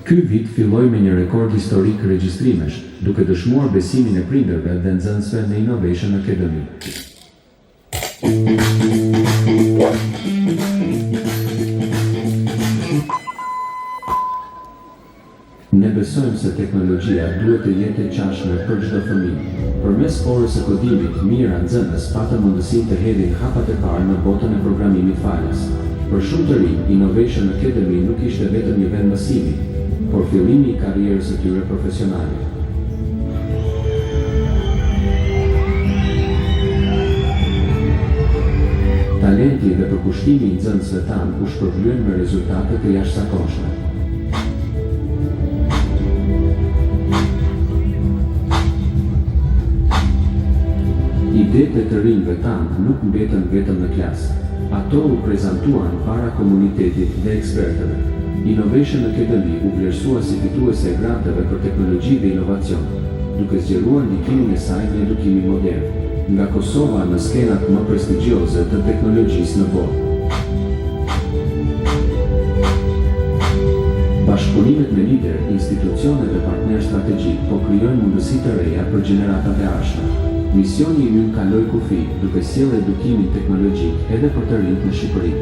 Ky vit filloi me një rekord historik regjistrimesh, duke dëshmuar besimin e prindërve dhe nxënësve në Innovation Academy. Ne besojmë se teknologjia duhet të jetë e qashme për çdo fëmijë. Përmes orës së kodimit, mijëra nxënës patën mundësinë të hedhin hapat e parë në botën e programimit falas. Për shumë të rinj, Innovation Academy nuk ishte vetëm një vend mësimi, por fillimi i karrierës së tyre profesionale. Talenti dhe përkushtimi i nxënësve tanë u shpërblyen me rezultate të jashtëzakonshme. Idetë të rinjve tanë nuk mbetën vetëm në klasë. Ato u prezantuan para komunitetit dhe ekspertëve. Innovation Academy u vlerësua si fituese e granteve për teknologji dhe inovacion, duke zgjeruar ndikimin e saj në edukimin modern, nga Kosova në skenat më prestigjioze të teknologjisë në botë. Bashkëpunimet me lider, institucione dhe partner strategjik po krijojnë mundësi të reja për gjeneratat e ardhshme. Misioni i ynë kaloi kufi, duke sjellë edukimin teknologjik edhe për të rinjt në Shqipëri.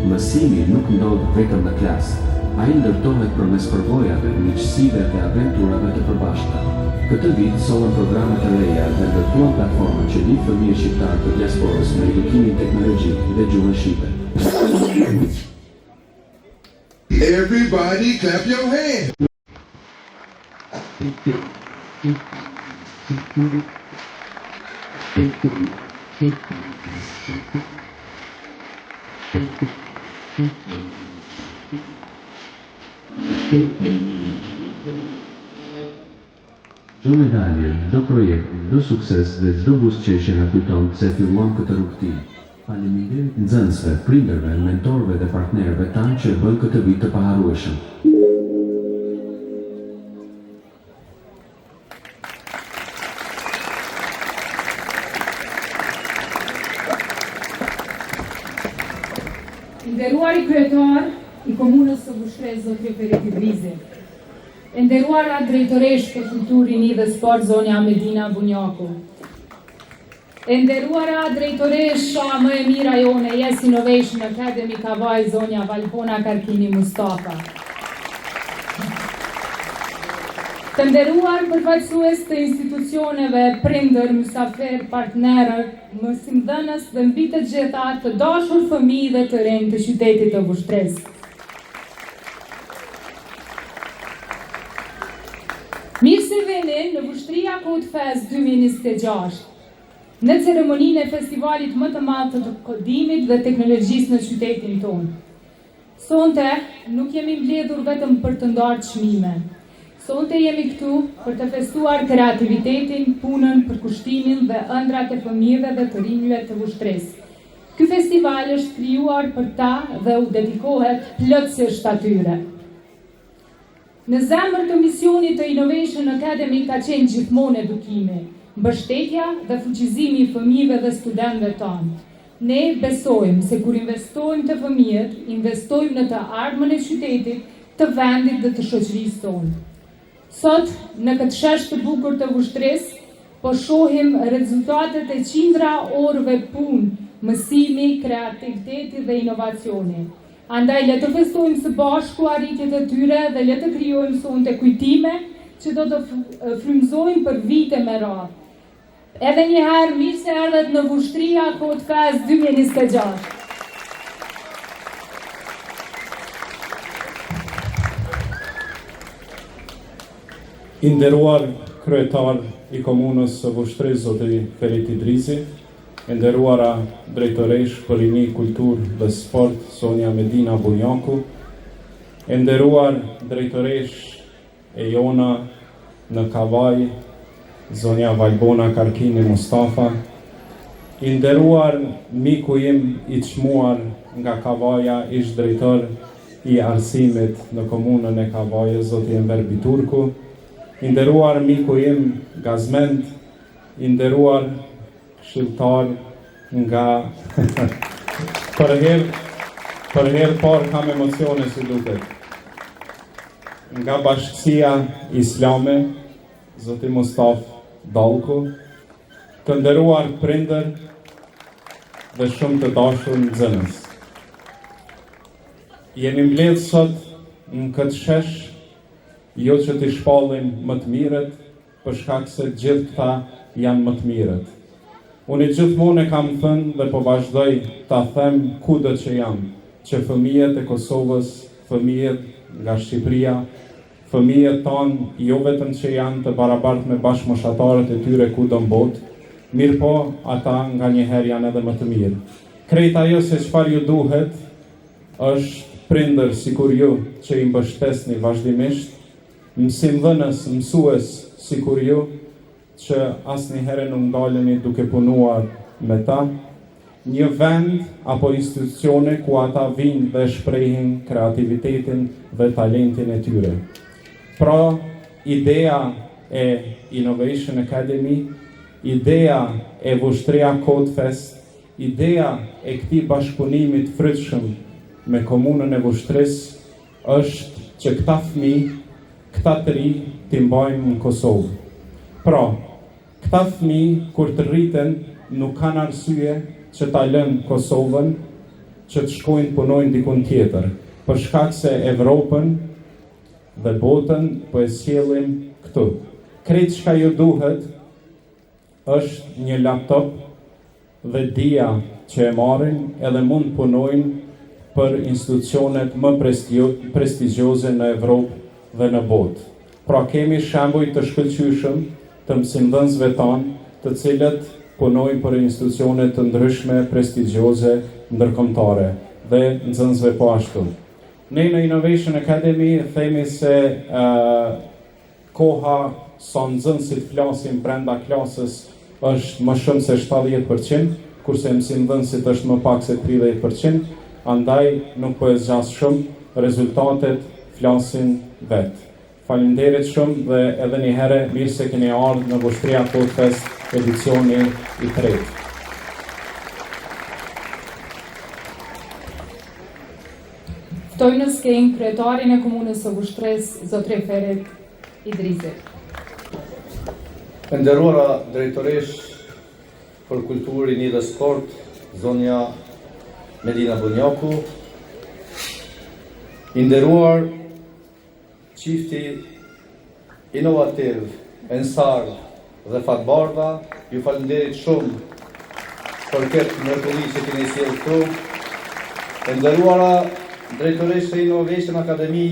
Mësimi nuk ndodh vetëm në klasë. Ai ndërtohet përmes përvojave, miqësive dhe aventurave të përbashkëta. Këtë vit sollën programe të reja dhe ndërtuan platformën që lidh fëmijët shqiptar të diasporës me edukimin teknologjik dhe gjuhën shqipe. Everybody clap your hands. Çdo medalje, çdo projekt, çdo sukses dhe çdo buzëqeshje na kujton se fillon këtë rrugëtim. Faleminderit nxënësve, prindërve, mentorëve dhe partnerëve tanë që bën këtë vit të paharrueshëm. Nderuari kryetar i komunës së Vushtrezë, zotri Fereti Drizi. Nderuara drejtoresh të kulturin dhe sport zonja Medina Bunjaku. Nderuara drejtoresh më e mira jone Yes Innovation Academy Kavaj zonja Valpona Karkini Mustafa. Të nderuar përfaqësues të institucioneve, prindër, mysafer, partnerë, mësimdhënës dhe mbi të gjitha të dashur fëmijë dhe të rinj të qytetit të Vushtrezë. Mirë se vini në Vushtria Code Fest 2026, në ceremoninë e festivalit më të madh të kodimit dhe teknologjisë në qytetin tonë. Sonte nuk jemi mbledhur vetëm për të ndarë çmime. Sonte jemi këtu për të festuar kreativitetin, punën, përkushtimin dhe ëndrat e fëmijëve dhe të rinjve të Vushtrezë. Ky festival është krijuar për ta dhe u dedikohet plotësisht atyre. Në zemër të misionit të Innovation Academy ka qenë gjithmonë edukimi, mbështetja dhe fuqizimi i fëmijëve dhe studentëve tanë. Ne besojmë se kur investojmë të fëmijët, investojmë në të ardhmen e qytetit, të vendit dhe të shoqërisë tonë. Sot, në këtë shesh të bukur të Vushtrezë, po shohim rezultatet e qindra orëve punë, mësimi, kreativiteti dhe inovacioni. Andaj le të festojmë së bashku arritjet e tyre dhe le të krijojmë sonte kujtime që do të frymëzojmë për vite me radhë. Edhe një herë mirë se erdhët në Vushtria Code Fest 2026. I nderuar kryetar i komunës së Vushtrezë, zotri Fereti Drizi, e nderuara drejtoresh për rini, kulturë dhe sport, Sonja Medina Bunjaku, e nderuar drejtoresh e jona në Kavaj, zonja Valpona Karkini Mustafa, i nderuar miku im i çmuar nga Kavaja, ish drejtor i arsimit në komunën e Kavajës, zoti Enver Biturku, i nderuar miku im Gazmend, i nderuar këshilltar nga për herë parë kam emocione si duket. nga Bashkësia Islame, Zoti Mustaf Dallku, të nderuar prindër dhe shumë të dashur nxënës. Jemi mbledhur sot në këtë shesh, jo që t'i shpallim më të mirët, për shkak se gjithë këta janë më të mirët. Unë gjithmonë e kam thënë dhe po vazhdoj ta them kudo që jam, që fëmijët e Kosovës, fëmijët nga Shqipëria, fëmijët tanë jo vetëm që janë të barabartë me bashkëmoshatarët e tyre kudo në botë, mirë po ata nga njëherë janë edhe më të mirë. Krejt ajo se çfarë ju duhet është prindër sikur ju që i mbështesni vazhdimisht, mësimdhënës, mësues sikur ju që asnjëherë nuk ndaleni duke punuar me ta, një vend apo institucione ku ata vinë dhe shprehin kreativitetin dhe talentin e tyre. Pra, ideja e Innovation Academy, ideja e Vushtria Codefest, ideja e këtij bashkëpunimit frytshëm me komunën e Vushtrisë është që këta fëmijë, këta të ri t'i mbajmë në Kosovë. Pra, këta fëmijë kur të rriten nuk kanë arsye që ta lënë Kosovën, që të shkojnë punojnë dikun tjetër, për shkak se Evropën dhe botën po e sjellim këtu. Krejt çka ju duhet është një laptop dhe dija që e marrin edhe mund punojnë për institucionet më prestigjioze në Evropë dhe në botë. Pra kemi shembuj të shkëlqyshëm të mësimdhënësve tanë, të cilët punojnë për institucione të ndryshme prestigjioze ndërkombëtare dhe nxënësve po ashtu. Ne në Innovation Academy themi se koha sa nxënësit flasin brenda klasës është më shumë se 70%, kurse mësimdhënësit është më pak se 30%, andaj nuk po e zgjas shumë, rezultatet flasin vetë. Faleminderit shumë dhe edhe një herë mirë se keni ardhur në Vushtria Codefest edicioni i 3. Ftoj në skenjë kryetarin e komunës së Vushtrisë, zotëri Ferit Idrizi. E nderuara drejtoresh për kulturë, rini dhe sport, zonja Medina Bunjaku, i nderuar çifti inovativ, Ensar dhe Fatbardha, ju falenderit shumë për këtë mrekulli që keni sjellë këtu. E nderuara drejtoresh e Innovation Academy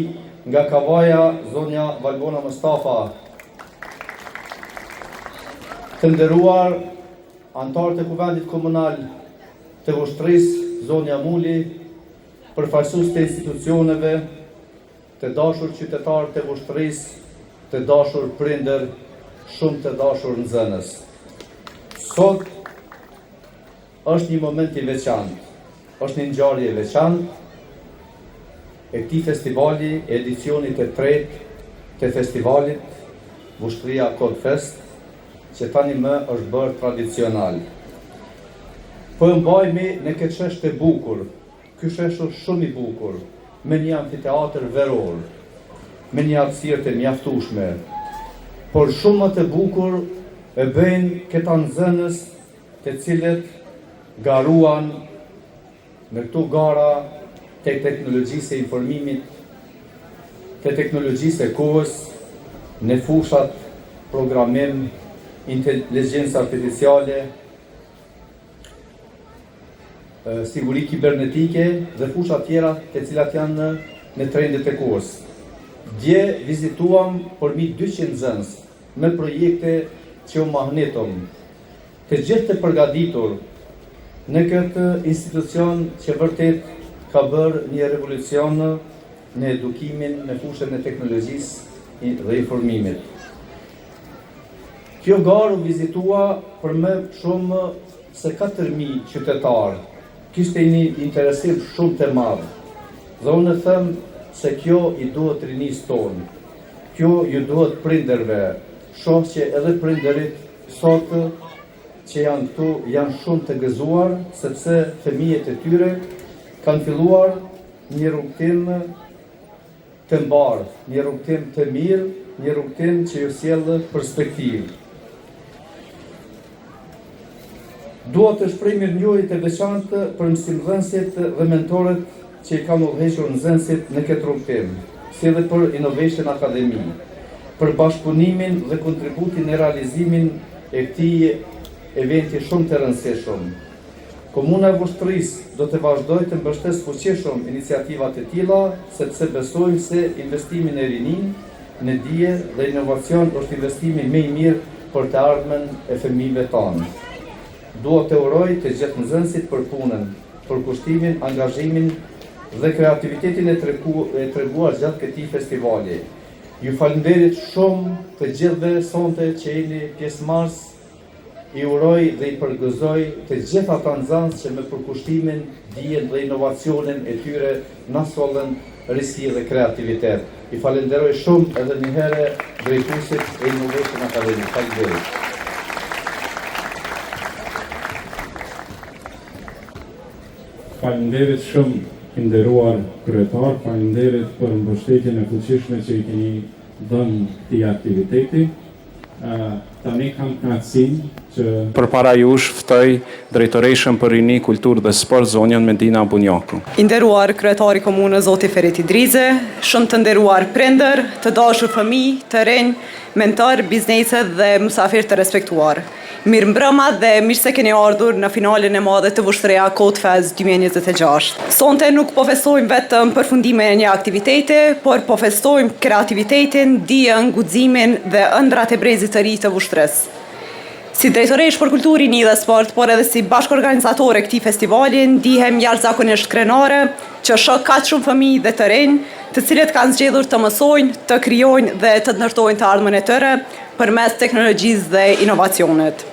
nga Kavaja, zonja Valbona Mustafa. Të nderuar antarët e Kuvendit Komunal të Vushtrisë, zonja Muli, përfaqësues të institucioneve, të dashur qytetarë të Vushtrisë, të dashur prindër, shumë të dashur nxënës. Sot është një moment i veçantë, është një ngjarje e veçantë e këtij festivali, edicionit e 3 të festivalit Vushtria Codefest, që tani më është bërë tradicional. Po e mbajmi në këtë shesh të bukur, ky shesh është shumë i bukur, me një amfiteatër veror, me një hapësirë të mjaftueshme, por shumë më të bukur e bëjnë këta nxënës të cilët garuan në këtu gara të teknologjisë e informimit, të teknologjisë e kohës, në fushat programim, inteligjencë artificiale, siguri kibernetike dhe fusha tjera të cilat janë në trendet e kohës. Dje vizituam përmi 200 nxënës me projekte që u mahnetëm, të gjithë të përgatitur në këtë institucion që vërtet ka bërë një revolucion në edukimin në fushën e teknologjisë dhe informimit. Kjo garë u vizitua për më shumë se 4.000 qytetarë, kishte një interesim shumë të madh. Dhe unë them se kjo i duhet rinisë tonë, kjo ju duhet prindërve, shoh që edhe prindërit sot që janë këtu janë shumë të gëzuar, sepse fëmijët e tyre kanë filluar një rrugtim të mbarë, një rrugtim të mirë, një rrugtim që ju sjellë perspektivë. Dua të shpreh mirënjohje të veçantë për mësimdhënësit dhe mentorët që i kanë udhëhequr nxënësit në këtë rrugtim, si dhe për Innovation Academy, për bashkëpunimin dhe kontributin në realizimin e këtij eventi shumë të rëndësishëm. Komuna e Vushtrisë do të vazhdojë të mbështesë fuqishëm iniciativat e tilla, sepse besojmë se investimi në rini, në dije dhe inovacion është investimi më i mirë për të ardhmen e fëmijëve tonë. Dua të uroj të gjithë nxënësit për punën, për kushtimin, angazhimin dhe kreativitetin e treguar gjatë këtij festivali. Ju falenderit shumë të gjithëve sonte që jeni pjesëmarrës. I uroj dhe i përgëzoj të gjitha ata nxënës që me përkushtimin, dijen dhe inovacionin e tyre na sollën risi dhe kreativitet. I falenderoj shumë edhe një herë drejtuesit e Innovation Academy. Faleminderit. Faleminderit shumë i nderuar kryetar, faleminderit për mbështetjen e fuqishme që i keni dhënë këtij aktiviteti. Tani kam kënaqësinë që përpara jush ftoj drejtoreshën për rini, kulturë dhe sport zonjën Medina Bunjaku. I nderuar kryetari komunës zoti Ferit Idrizi, shumë të nderuar prindër, të dashur fëmijë, të rinj, mentor, biznese dhe mysafir të respektuar. Mirë mbrëma dhe mirë se keni ardhur në finalen e madhe të Vushtria Code Fest 2026. Sonte nuk po festojmë vetëm përfundimin e një aktiviteti, por po festojmë kreativitetin, dijen, guximin dhe ëndrat e brezit të ri të Vushtrisë. Si drejtoresh për kulturë, rini dhe sport, por edhe si bashkëorganizatore këtij festivali, ndihem jashtëzakonisht krenare që shoh kaq shumë fëmijë dhe të rinj, të cilët kanë zgjedhur të mësojnë, të krijojnë dhe të ndërtojnë të ardhmen e tyre përmes teknologjisë dhe inovacionit.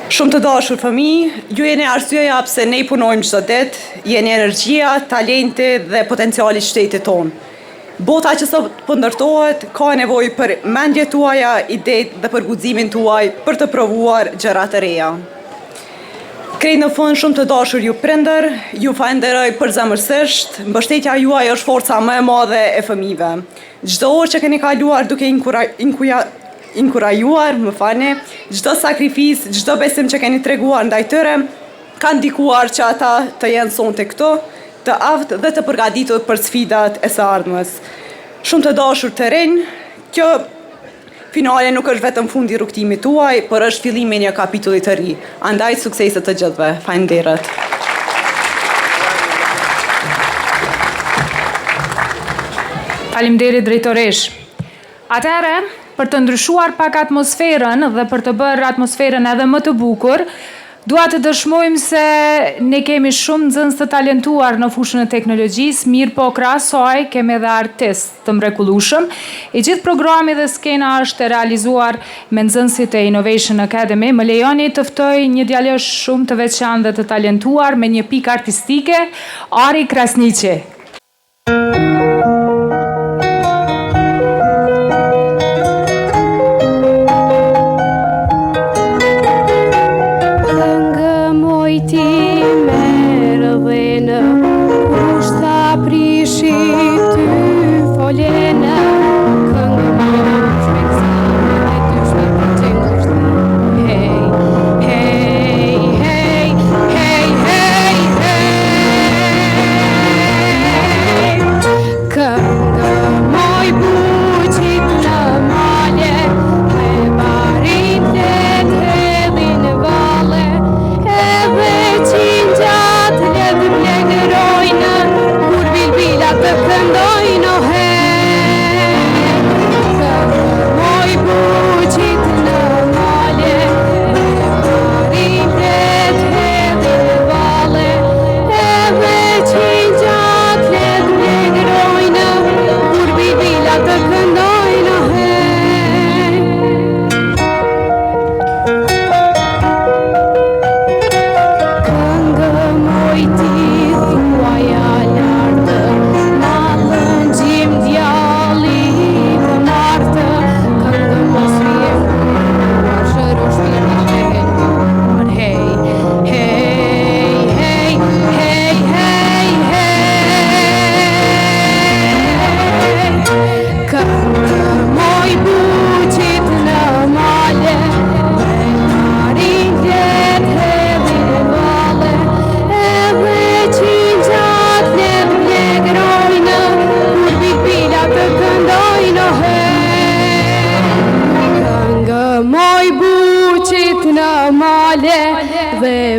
Shumë të dashur fëmijë, ju jeni arsyeja pse ne punojmë çdo ditë, jeni energjia, talenti dhe potenciali i shtetit tonë. Bota që sot po ndërtohet ka nevojë për mendjet tuaja, idetë dhe për guximin tuaj për të provuar gjëra të reja. Krejt në fund, shumë të dashur ju prindër, ju falenderoj përzemërsisht, mbështetja juaj është forca më e madhe e fëmijëve. Çdo orë që keni kaluar duke inkurajuar, çdo sakrifisë, çdo besim që keni treguar ndaj tyre, ka ndikuar që ata të jenë sonte këtu, të aftë dhe të përgatitur për sfidat e së ardhmes. Shumë të dashur të rinj, kjo finale nuk është vetëm fundi i rrugtimit tuaj, por është fillimi i një kapitulli të ri. Andaj suksese të gjithëve. Faleminderit. Faleminderit drejtoresh. Atëherë, për të ndryshuar pak atmosferën dhe për të bërë atmosferën edhe më të bukur, dua të dëshmojmë se ne kemi shumë nxënës të talentuar në fushën e teknologjisë, mirë po krahas saj kemi edhe artistë të mrekullueshëm. I gjithë programi dhe skena është realizuar me nxënësit e Innovation Academy. Më lejoni të ftoj një djalosh shumë të veçantë dhe të talentuar me një pikë artistike, Ari Krasniqi.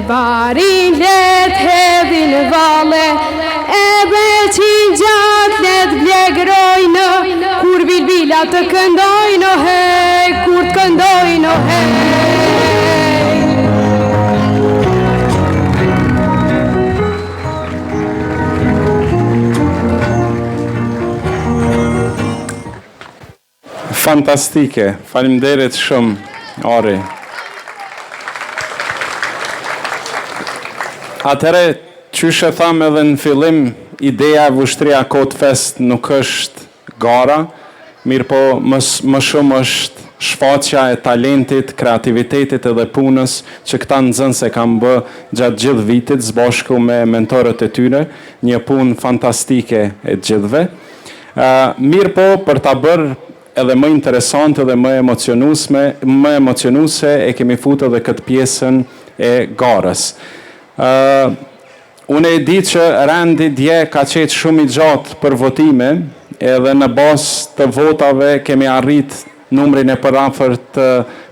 barin let hedhin vale, edhe qin gjak let blegrojnë, kur bilbila të këndojnë, hej, kur të këndojnë, hej. Fantastike, faleminderit shumë, Ari. Atëre, qysh e tham edhe në fillim, ideja e Vushtria Kotfest nuk është gara, mirë po më shumë është shfaqja e talentit, kreativitetit edhe punës që këta nxënës e kam bë gjatë gjithë vitit, zbashku me mentorët e tyre, një punë fantastike e gjithëve. Mirë po, për ta bërë edhe më interesante dhe më emocionuse e kemi futur edhe këtë pjesën e garës. Unë e di që rendi dje ka qenë shumë i gjatë për votime, edhe në bazë të votave kemi arrit numrin e përafërt të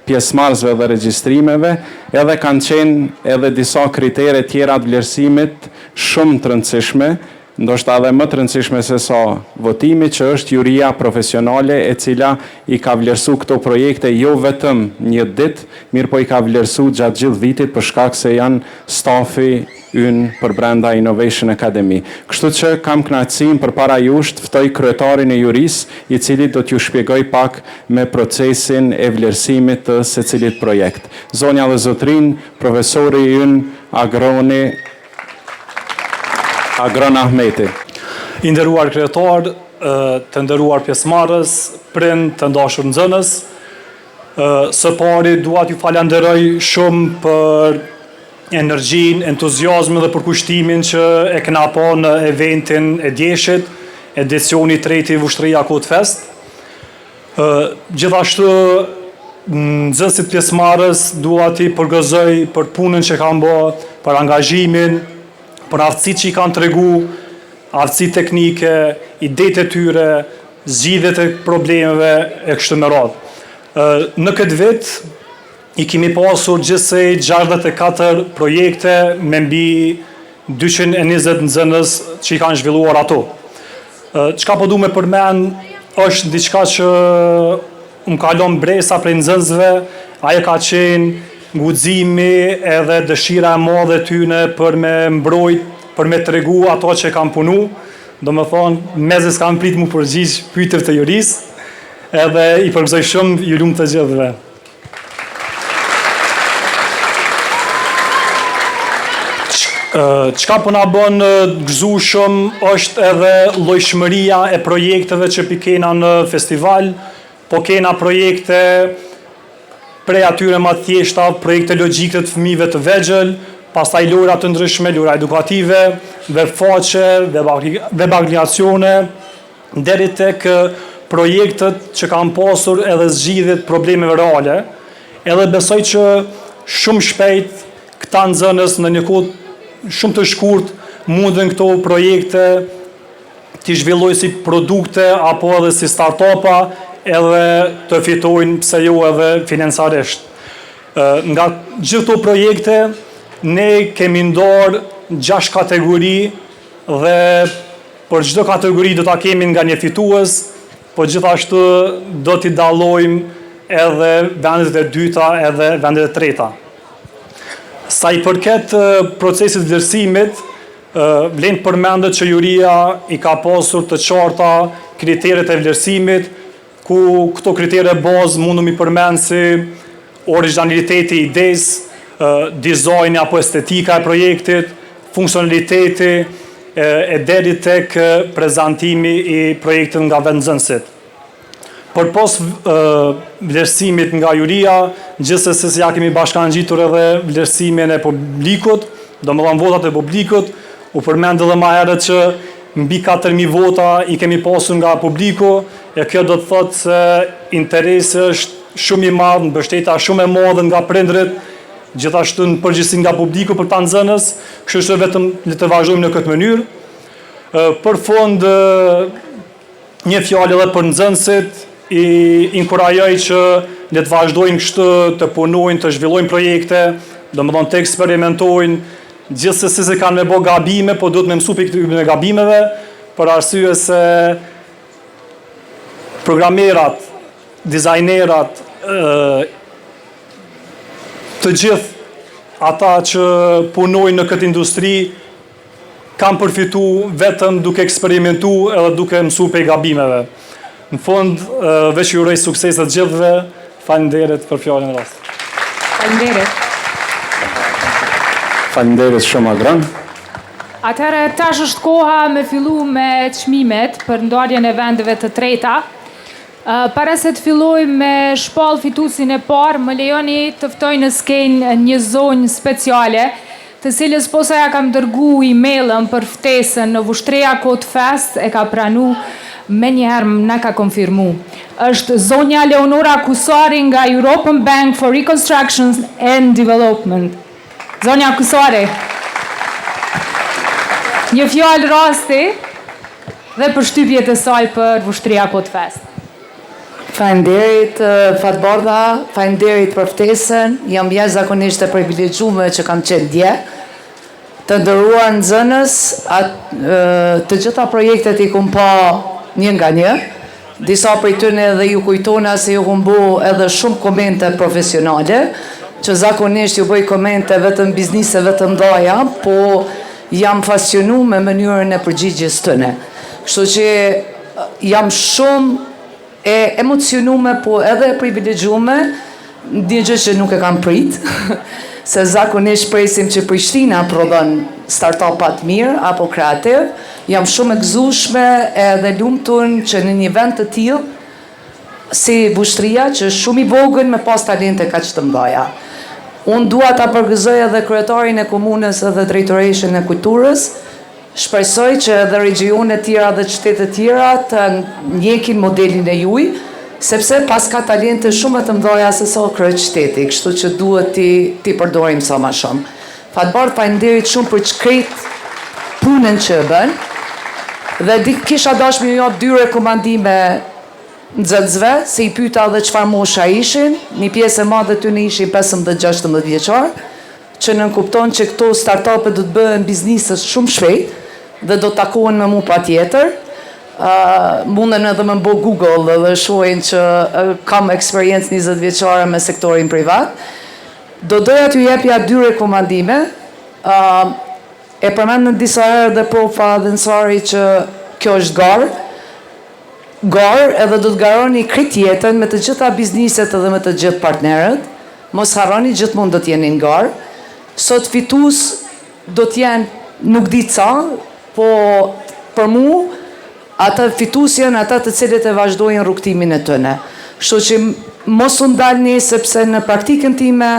pjesëmarrësve dhe regjistrimeve, edhe kanë qenë edhe disa kritere tjera të vlerësimit shumë të rëndësishme, ndoshta edhe më të rëndësishme se sa votimi, që është juria profesionale e cila i ka vlerësu këto projekte jo vetëm një ditë, mirë po i ka vlerësu gjatë gjithë vitit për shkak se janë stafi ynë për brenda Innovation Academy. Kështu që kam kënaqësinë përpara jush të ftoj kryetarin e jurisë, i cili do t'ju shpjegoj pak me procesin e vlerësimit të secilit projekt. Zonja dhe zotrin, profesori ynë Agron Ahmeti. I nderuar kryetar, të nderuar pjesëmarrës, prind, të dashur nxënës, së pari dua t'ju falenderoj shumë për energjinë, entuziazmin dhe përkushtimin që e kena pa në eventin e djeshit, edicioni 3 i Vushtria Kotfest. Gjithashtu nxënësit pjesëmarrës dua t'i përgëzoj për punën që kanë bë, për angazhimin, për aftësitë që i kanë tregu, aftësitë teknike, idetë e tyre, zgjidhjet e problemeve e kështu me radhë. Në këtë vit i kemi pasur gjithsej 64 projekte me mbi 220 nxënës që i kanë zhvilluar ato. Çka po du me përmend është diçka që më ka lënë bresa prej nxënësve, ajo ka qenë guximi edhe dëshira e madhe tyne për me mbrojt, për me tregu ato që kanë punu, do me thonë, meze s'kam prit mu përgjigj pyetjeve të jurisë, edhe i përgëzoj shumë, ju lumë të gjithëve. Çka po na bën gëzueshëm është edhe llojshmëria e projekteve që pikena në festival, po kena projekte prej atyre më thjeshta, projekte logjike të fëmijëve të vegjël, pastaj lojra të ndryshme, lojra edukative, webfaqe, web aplikacione, deri tek projektet që kanë pasur edhe zgjidhjet problemeve reale. Edhe besoj që shumë shpejt këta nxënës në një kohë shumë të shkurt mundën këto projekte t'i zhvillojnë si produkte apo edhe si startupa, edhe të fitojnë pse jo edhe financarisht. Nga gjithë këto projekte, ne kemi ndarë 6 kategori dhe për çdo kategori do ta kemi nga një fitues, po gjithashtu do t'i dallojmë edhe vendet e dyta edhe vendet e treta. Sa i përket procesit vlerësimit, vlen përmendet që juria i ka pasur të qarta kriteret e vlerësimit, ku këto kritere bazë mundu mi përmenë si originaliteti i idesë, dizajni apo estetika e projektit, funksionaliteti e deri tek prezantimi i projektit nga vendnxënësit. Por pos vlerësimit nga juria, gjithsesi ja kemi bashkangjitur edhe vlerësimin e publikut, domethënë votat e publikut, u përmend edhe më herët që mbi 4000 vota i kemi pasur nga publiku, e kjo do të thotë se interesi është shumë i madh, mbështetja shumë e madhe nga prindrit, gjithashtu në përgjithësi nga publiku për ta nxënës, kështu që vetëm le të vazhdojmë në këtë mënyrë. Për fund, një fjalë edhe për nxënësit, i inkurajoj që le të vazhdojnë kështu të punojnë, të zhvillojnë projekte, domethënë të eksperimentojnë, gjithsesi se kanë me bë gabime, po duhet me mësu për këtyre gabimeve, për arsye se programerat, dizajnerat, të gjithë ata që punojnë në këtë industri kanë përfitu vetëm duke eksperimentu edhe duke mësu për gabimeve. Në fund, veç ju uroj sukseset gjithëve, faleminderit për fjalën e rast. Faleminderit. Faleminderit shumë Agran. Atëherë tash është koha me fillu me çmimet për ndarjen e vendeve të treta. Para se të filloj me shpall fituesin e parë, më lejoni të ftoj në skenë një zonjë speciale, të cilës posa ja kam dërgu emailën për ftesën në Vushtria Code Fest, e ka pranu, me njëherë na ka konfirmu. Është zonja Leonora Kusari nga European Bank for Reconstruction and Development. Zonja Kusari. Një fjalë rasti dhe përshtypjet e saj për Vushtria Code Fest. Faleminderit Fatbardha, faleminderit për ftesën. Jam jashtëzakonisht e privilegjuar që kam qenë dje. Të nderuar nxënës, të gjitha projektet i kum pa një nga një. Disa prej tyre edhe ju kujtona se ju kum bë edhe shumë komente profesionale, që zakonisht ju bëj komente vetëm bizniseve të mëdha, po jam fascinu me mënyrën e përgjigjes tëne. Kështu që jam shumë e emocionume, po edhe e privilegjume, një gjë që nuk e kam prit, se zakonisht presim që Prishtina prodhon start-upat mirë apo kreativ. Jam shumë e gëzueshme edhe lumtur që në një vend të tillë si Vushtria, që është shumë i vogël me pas talente kaq të mëdha. Unë dua ta përgëzoj edhe kryetarin e komunës edhe drejtoreshën e kulturës. Shpresoj që edhe regjione tjera dhe qytete tjera të ndjekin modelin e juaj, sepse pas ka talente shumë të mëdha se sa kryeqyteti, kështu që duhet ti përdorim sa më shumë. Fatbardh, faleminderit shumë për çkret punën që e bën. Dhe kisha dashur më jap 2 rekomandime nxënësve, se i pyeta edhe çfarë mosha ishin. Një pjesë e madhe ty në ishin 15-16 vjeçar, që nënkupton që këto startupet do të bëhen biznisës shumë shpejt dhe do të takohen me mu pa tjetër. Munden edhe me bo Google dhe shohin që kam eksperiencë 20 vjeçare me sektorin privat. Do doja t'ju jepja 2 rekomandime. E përmendën disa herë dhe Profa dhe Nsari që kjo është garë, edhe do të garoni krejt jetën me të gjitha bizniset edhe me të gjithë partnerët. Mos harroni, gjithmonë do t'jeni në garë. Sot fitus do t'jenë nuk di ca, po për mu, ata fitus janë ata të cilët e vazhdojnë rrugtimin e tëne. Kështu që mos u ndalni, sepse në praktikën time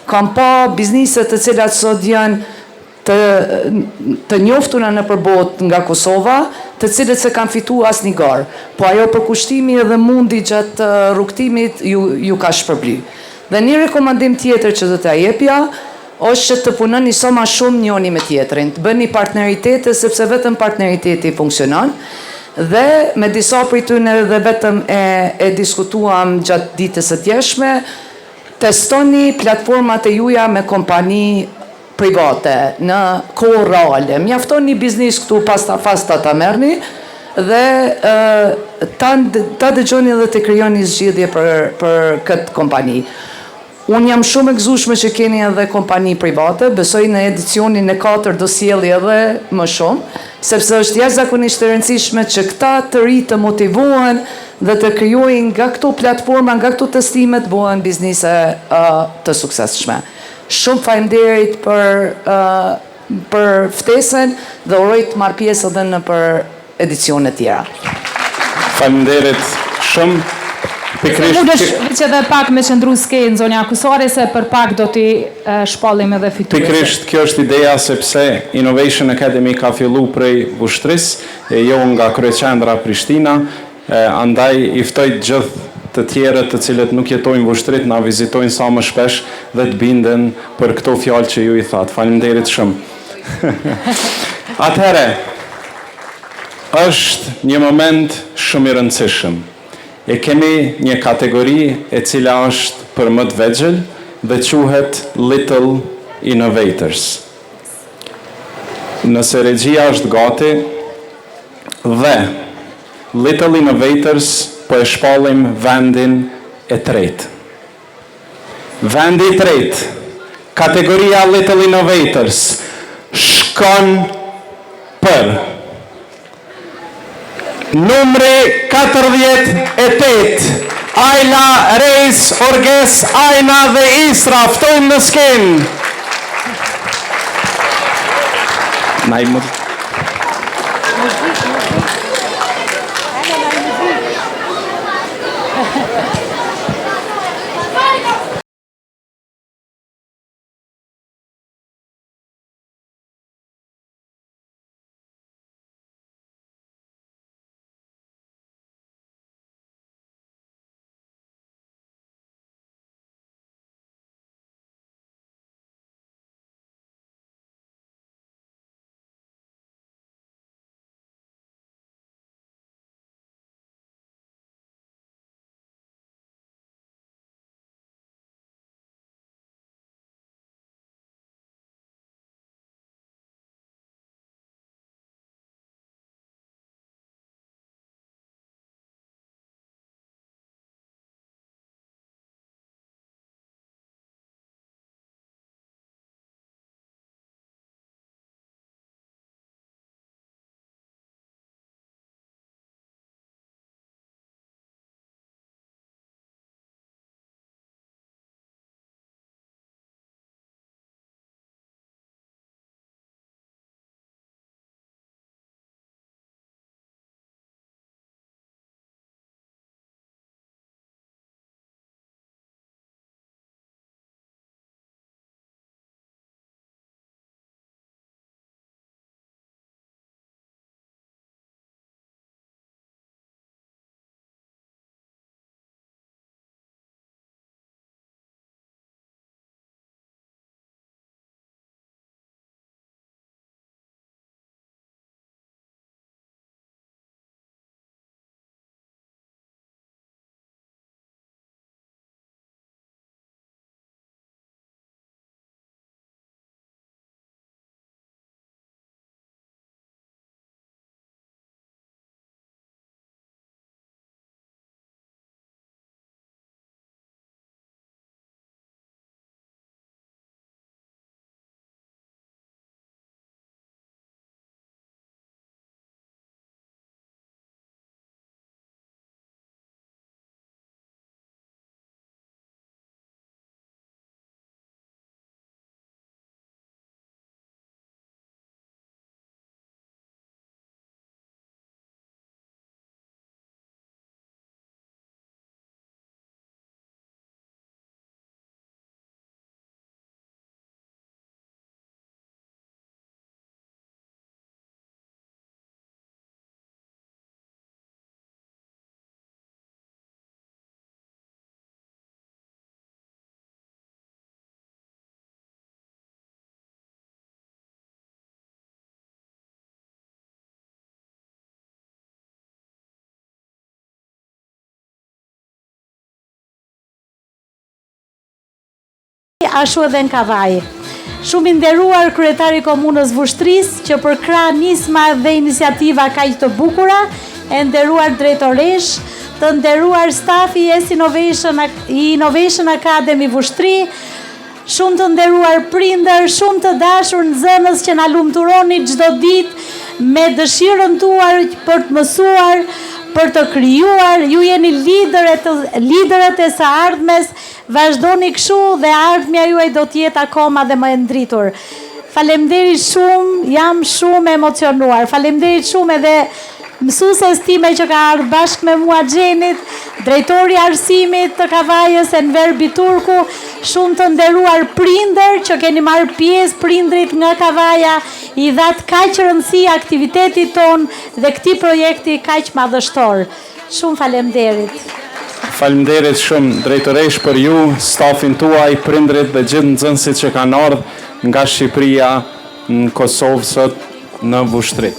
kam pa bizniset të cilat sot janë të njoftuna në përbot nga Kosova, të cilët se kanë fitu as një garë. Po ajo përkushtimi edhe mundi gjatë rrugtimit ju ka shpërbly. Dhe një rekomandim tjetër që do t'ja jepja, është që të punoni sa më shumë njëri me tjetrin, të bëni partneritete, sepse vetëm partneriteti funksionon. Dhe me disa prej tyre dhe vetëm e diskutuam gjatë ditës së djeshme, testoni platformat e juaja me kompani private në kohë reale. Mjafton një biznis këtu pasta ta merrni dhe ta dëgjoni dhe të krijoni zgjidhje për këtë kompani. Unë jam shumë e gëzueshme që keni edhe kompani private, besoj në edicionin e 4 do sjelli edhe më shumë, sepse është jashtëzakonisht e rëndësishme që këta të ri të motivohen dhe të krijojnë nga këto platforma, nga këto testime të bëhen biznise të suksesshme. Shumë faleminderit për ftesën dhe uroj të marr pjesë edhe në për edicione tjera. Faleminderit shumë. Veç edhe pak me qëndru skenë, zonja Kusari, se për pak do t'i shpallim edhe fituese. Pikrisht, kjo është ideja sepse Innovation Academy ka fillu prej Vushtris, jo nga kryeqendra Prishtina, andaj i ftoj gjithë të tjerët të cilët nuk jetojnë Vushtrit, na vizitojnë sa më shpesh dhe të binden për këto fjalë që ju i thatë. Faleminderit shumë. Atëherë, është një moment shumë i rëndësishëm. E kemi një kategori e cila është për më të vegjël dhe quhet Little Innovators. Nëse regjia është gati dhe Little Innovators po e shpallim vendin e tretë. Vendi i tretë, kategoria Little Innovators, shkon për numri 48, Ayla, Reis, Orges, Ayna dhe Isra, ftojmë në skenë. Ashtu edhe në Kavaj. Shumë i nderuar kryetari i komunës Vushtrisë, që për krah nisma dhe iniciativa kaq të bukura, e nderuar drejtoresh, të nderuar stafi i Innovation Academy Vushtri, shumë të nderuar prindër, shumë të dashur nxënës që na lumturoni çdo ditë me dëshirën tuaj për të mësuar, për të krijuar. Ju jeni liderët e së ardhmes, vazhdoni kështu dhe ardhmja juaj do të jetë akoma dhe më e ndritur. Faleminderit shumë, jam shumë emocionuar. Faleminderit shumë edhe mësueses time që ka ardhur bashkë me mua, Xhenit, drejtori i arsimit të Kavajës Enver Biturku, shumë të nderuar prindër që keni marrë pjesë, prindrit nga Kavaja, i dhat kaq rëndësi aktivitetit ton dhe këtij projekti kaq madhështor. Shumë faleminderit. Faleminderit shumë drejtoresh për ju, stafin tuaj, prindrit dhe gjithë nxënësit që kanë ardhur nga Shqipëria në Kosovë sot në Vushtri.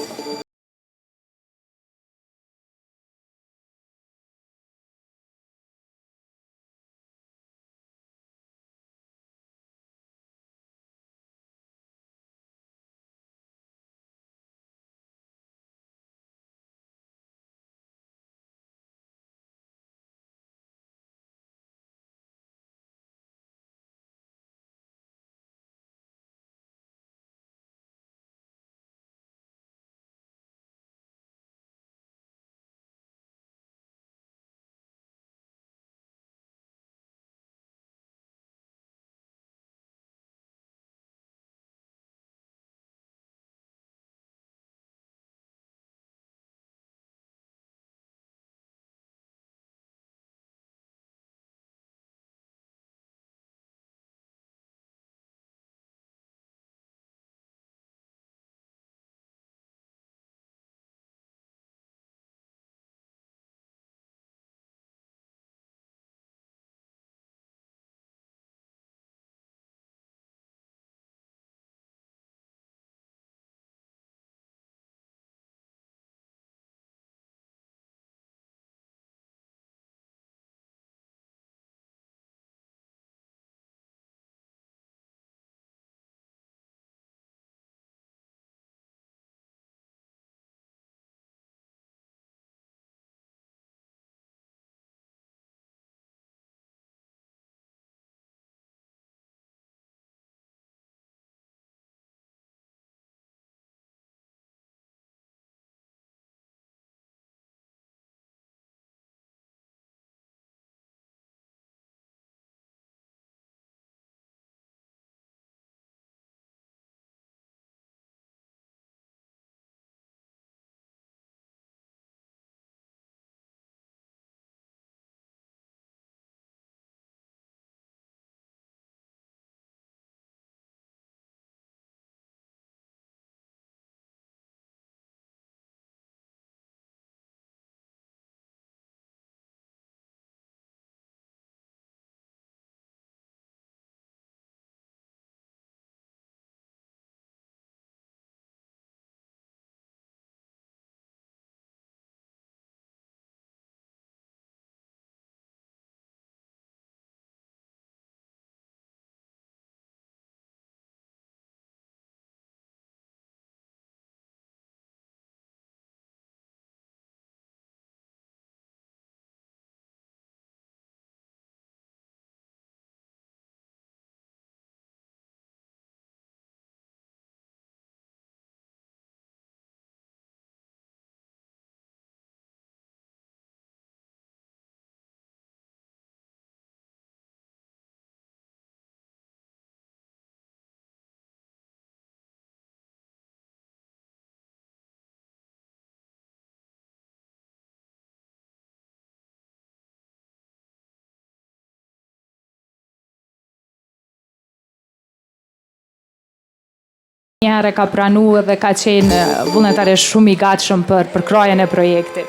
Njëherë ka pranu dhe ka qenë vullnetarisht shumë i gatshëm për krajen e projektit.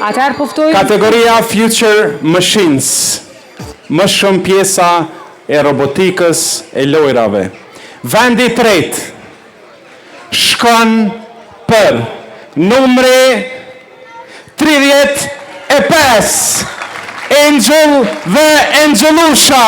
Atëherë poftoj... Kategoria Future Machines, më shumë pjesa e robotikës e lojrave. Vendi tretë shkon për numri 35, Angel dhe Angelusha.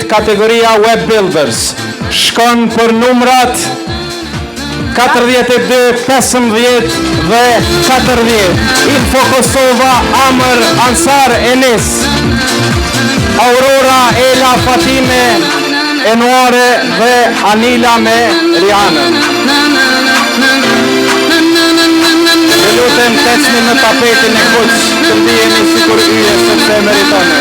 kategoria Web Builders shkon për numrat 42, 15 dhe 40. Info Kosova, Amër, Ansar, Enis, Aurora, Ela, Fatime, Enuare dhe Anila me Rianën. Të lutem tesni në tapetin e kuq, të ndiheni sikur yje sepse meritoni.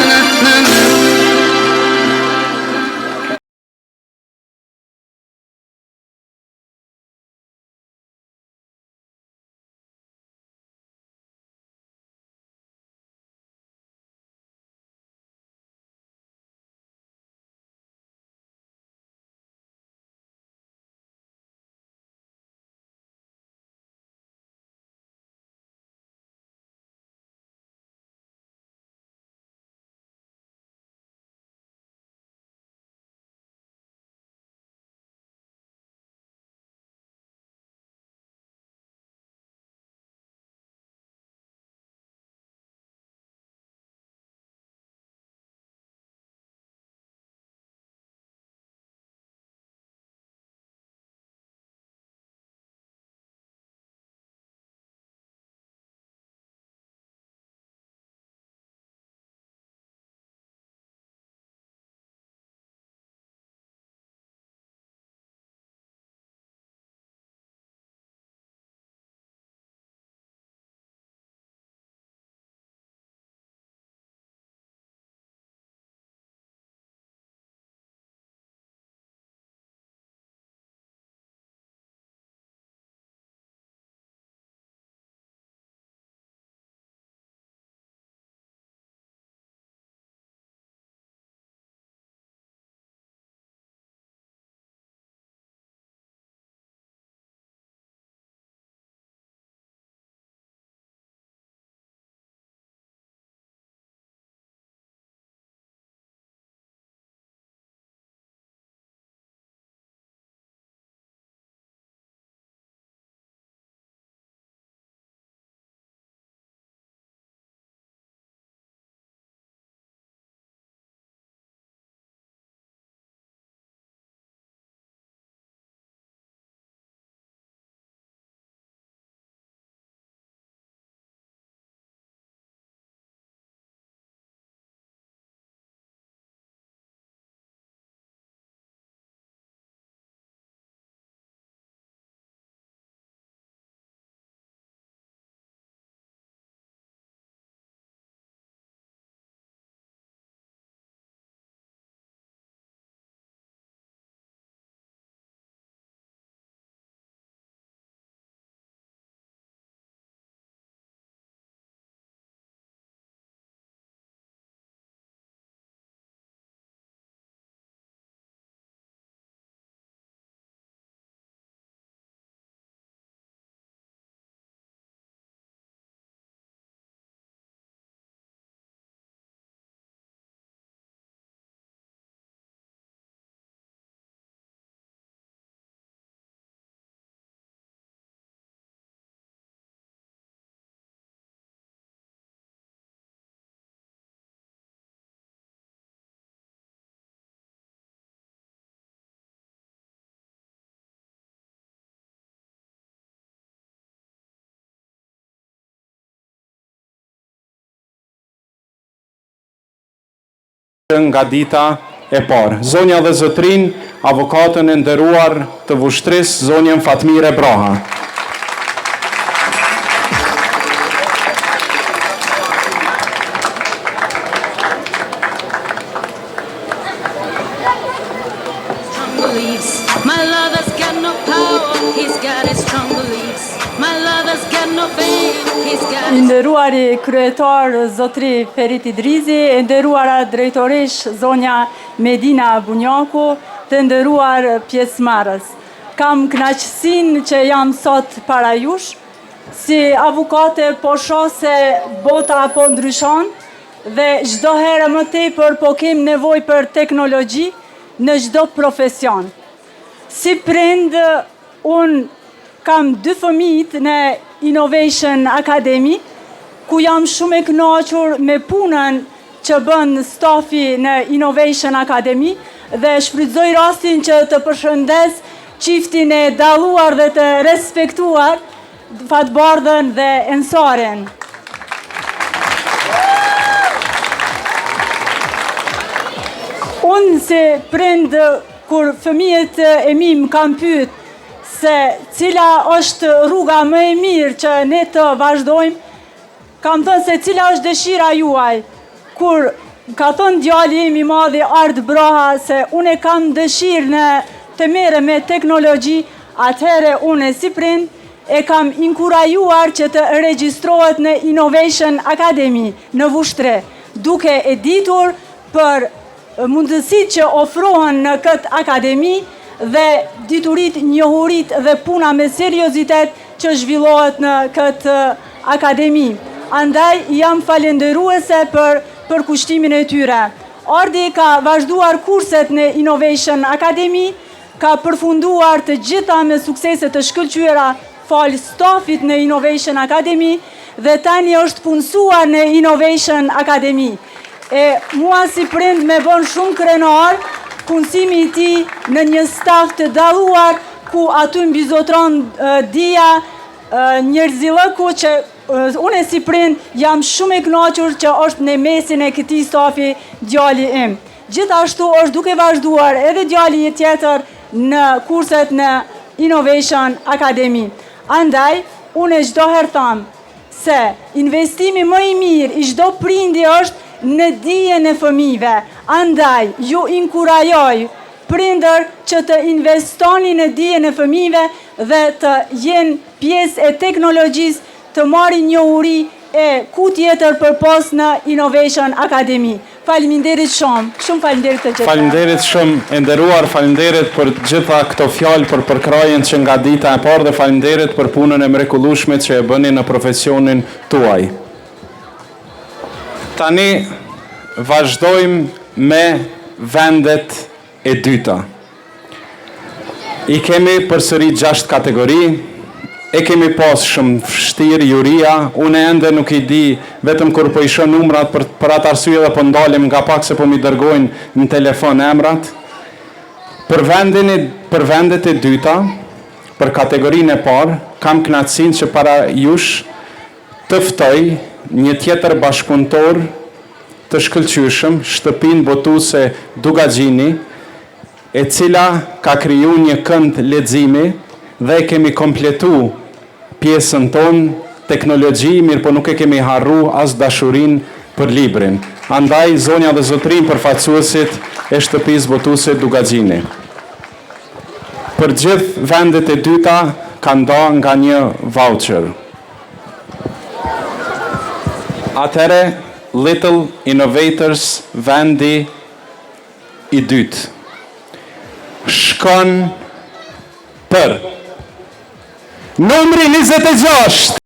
Nga dita e parë. Zonja dhe zotrin, avokatën e nderuar të Vushtrisë, zonjën Fatmire Braha. I nderuari kryetar zotri Ferit Idrizi, e nderuara drejtoresh zonja Medina Bunjaku, të nderuar pjesëmarrës. Kam kënaqësinë që jam sot para jush, si avukate po shoh se bota po ndryshon dhe çdo herë më tepër po kem nevojë për teknologji në çdo profesion. Si prind, unë kam 2 fëmijë në Innovation Academy, ku jam shumë e kënaqur me punën që bën stafi në Innovation Academy dhe shfrytëzoj rastin që të përshëndes çiftin e dalluar dhe të respektuar, Fatbardhën dhe Ensaren. Unë si prind, kur fëmijët e mi më kam pyet se cila është rruga më e mirë që ne të vazhdojmë, kam thënë se cila është dëshira juaj. Kur ka thënë djali im i madhi Ard Braha se unë kam dëshirë të merrem me teknologji, atëherë unë si prind e kam inkurajuar që të regjistrohet në Innovation Academy në Vushtre, duke e ditur për mundësit që ofrohen në këtë akademi dhe diturit, njohurit dhe puna me seriozitet që zhvillohet në këtë akademi. Andaj jam falenderuese për kushtimin e tyre. Ardi ka vazhduar kurset në Innovation Academy, ka përfunduar të gjitha me sukseset të shkëlqyera fal stafit në Innovation Academy dhe tani është punësuar në Innovation Academy. E mua si prind me bën shumë krenar punësimi i tij në një staf të dalluar ku aty mbizotron dia njerëzillëku që unë si prind jam shumë e kënaqur që është në mesin e këtij stafi djali im. Gjithashtu është duke vazhduar edhe djali i tjetër në kurset në Innovation Academy. Andaj, unë çdo herë tham se investimi më i mirë i çdo prindi është në dijen e fëmijëve. Andaj, ju inkurajoj prindër që të investoni në dijen e fëmijëve dhe të jenë pjesë e teknologjisë, të marrin njohuri e ku tjetër përpos në Innovation Academy. Faleminderit shumë, shumë faleminderit të gjitha. Faleminderit shumë, e nderuar, faleminderit për gjitha këto fjalë për përkrajen që nga dita e parë dhe faleminderit për punën e mrekullueshme që e bëni në profesionin tuaj. Tani vazhdojmë me vendet e dyta. I kemi përsëri 6 kategori. E kemi pas shumë vështirë juria, unë ende nuk i di, vetëm kur po i shoh numrat për atë arsye dhe po ndalim nga pak se po mi dërgojnë në telefon emrat. Për vendet e dyta, për kategorinë e parë, kam kënaqësinë që para jush të ftoj një tjetër bashkëpunëtor të shkëlqyeshëm, shtëpinë botuese Dugaxhini, e cila ka kriju një kënd leximi dhe kemi kompletu pjesën tonë, teknologji, mirë po nuk e kemi harru as dashurin për librin. Andaj, zonja dhe zotrin përfaqësuesit e shtëpisë botuese Dugaxhini. Për gjithë vendet e dyta, ka nda nga një voucher. Atëre, Little Innovators vendi i dytë. Shkon për numri 26.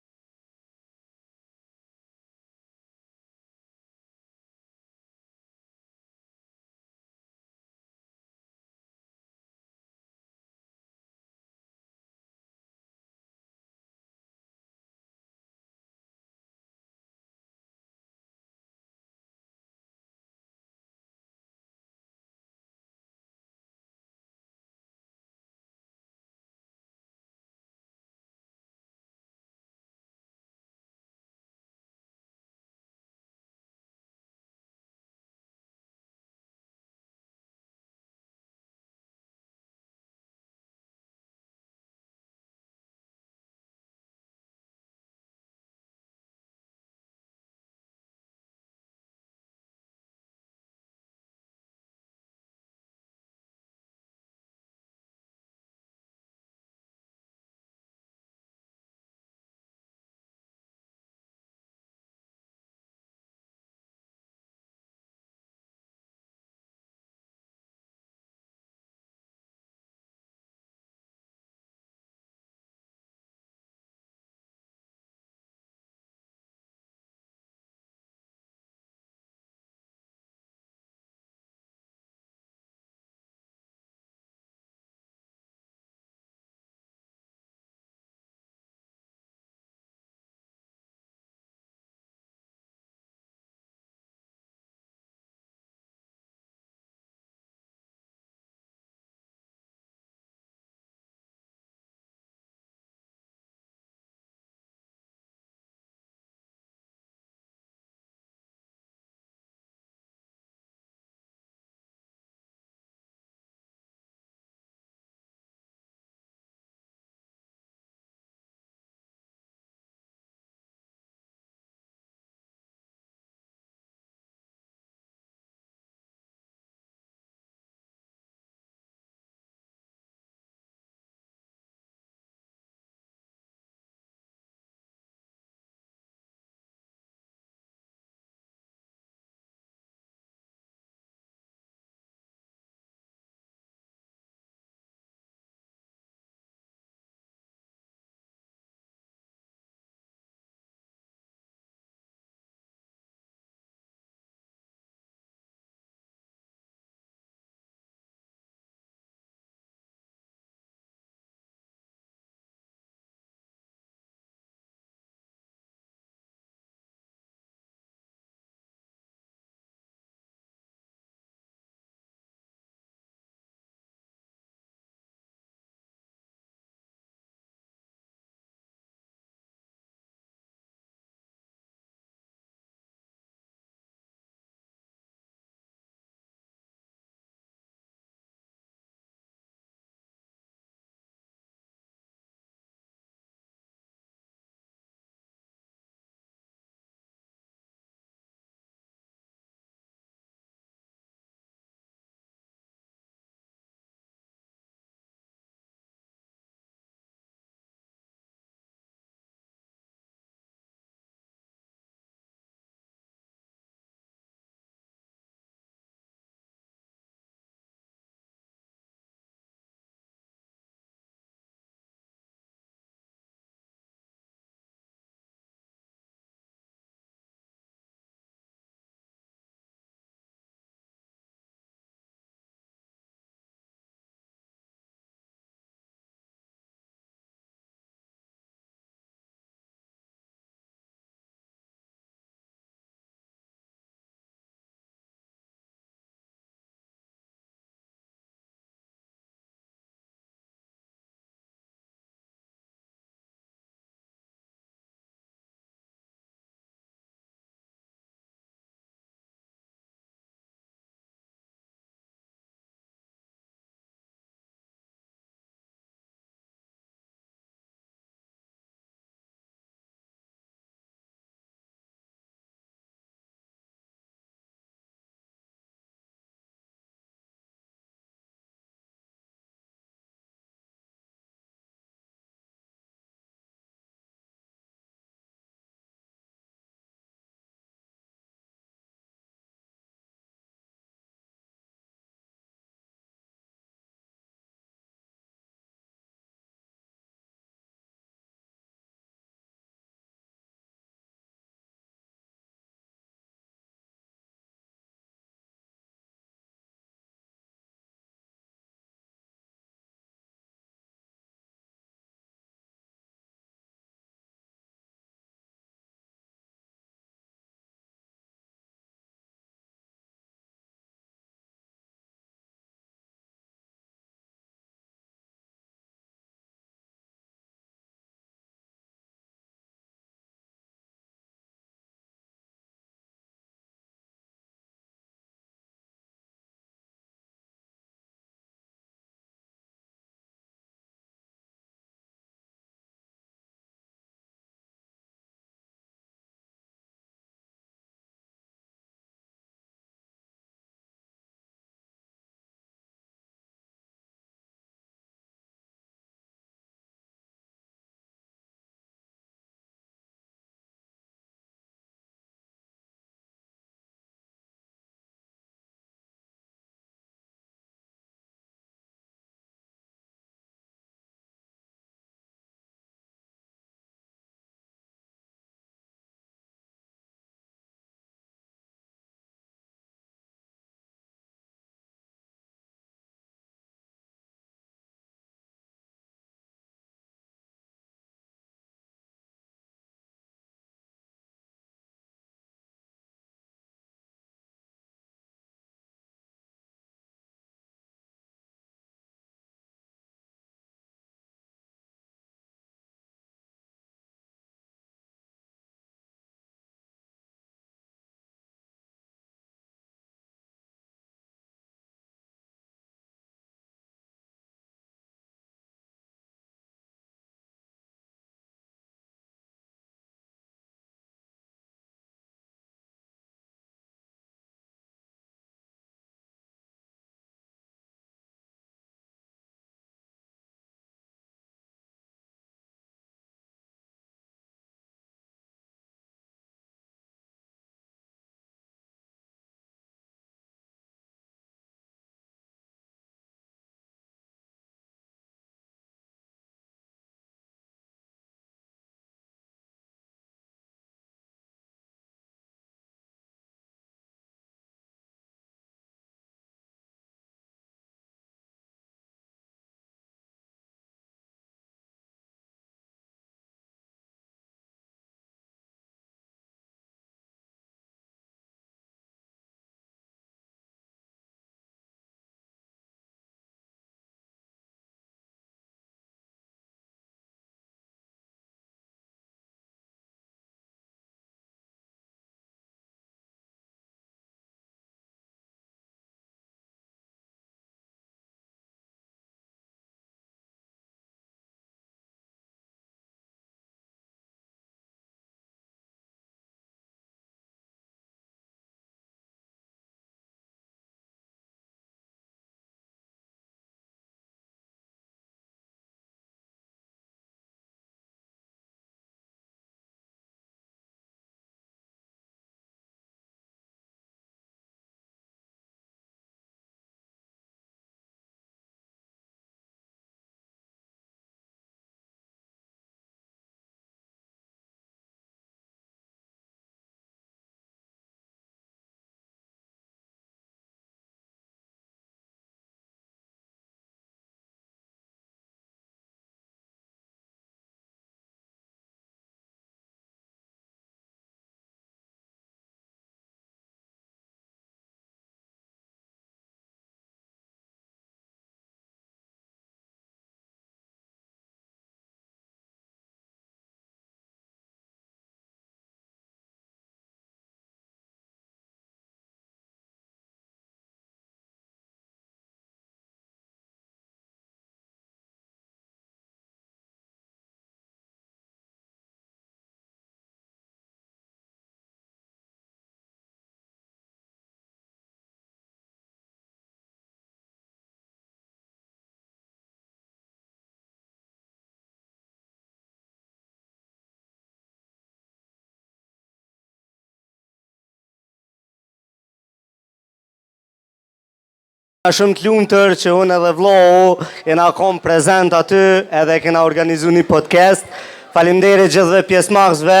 Shumë të lumtur që unë edhe vllohu jena kom prezent aty edhe kena organizu një podcast. Faleminderit gjithëve pjesëmarrësve,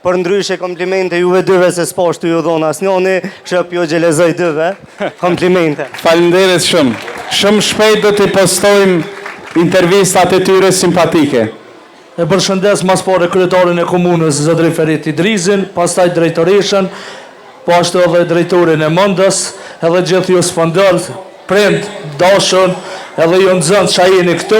për ndryshe komplimente juve dyve se s'poshtu ju dhona asnjoni, kështu ju gjelezoj dyve. Komplimente. Faleminderit shumë. Shumë shpejt do t'i postojmë intervistat e tyre simpatike. E përshëndes mas pare kryetarin e komunës Zotri Ferit Idrizin, pastaj drejtoreshën, po ashtu edhe drejtorin e Mëndës, edhe gjithë ju sfondërt, prind, dashur, edhe ju nxënës që jeni këtu.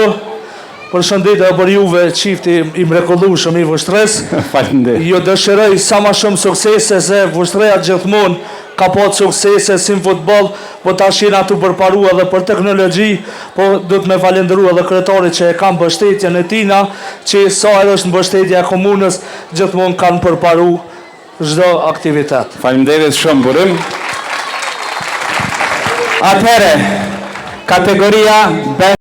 Përshëndetje për juve çifti i mrekullueshëm i Vushtres. Faleminderit. Ju dëshiroj sa më shumë suksese se Vushtreja gjithmonë ka pas suksese si në futboll, po tash jena tu përparu edhe për teknologji, po duhet me falendëru edhe kryetarit që e kanë mbështetjen e tina, që sa edhe është mbështetja e komunës, gjithmonë kanë përparu çdo aktivitet. Faleminderit shumë burim. Atëherë, kategoria B.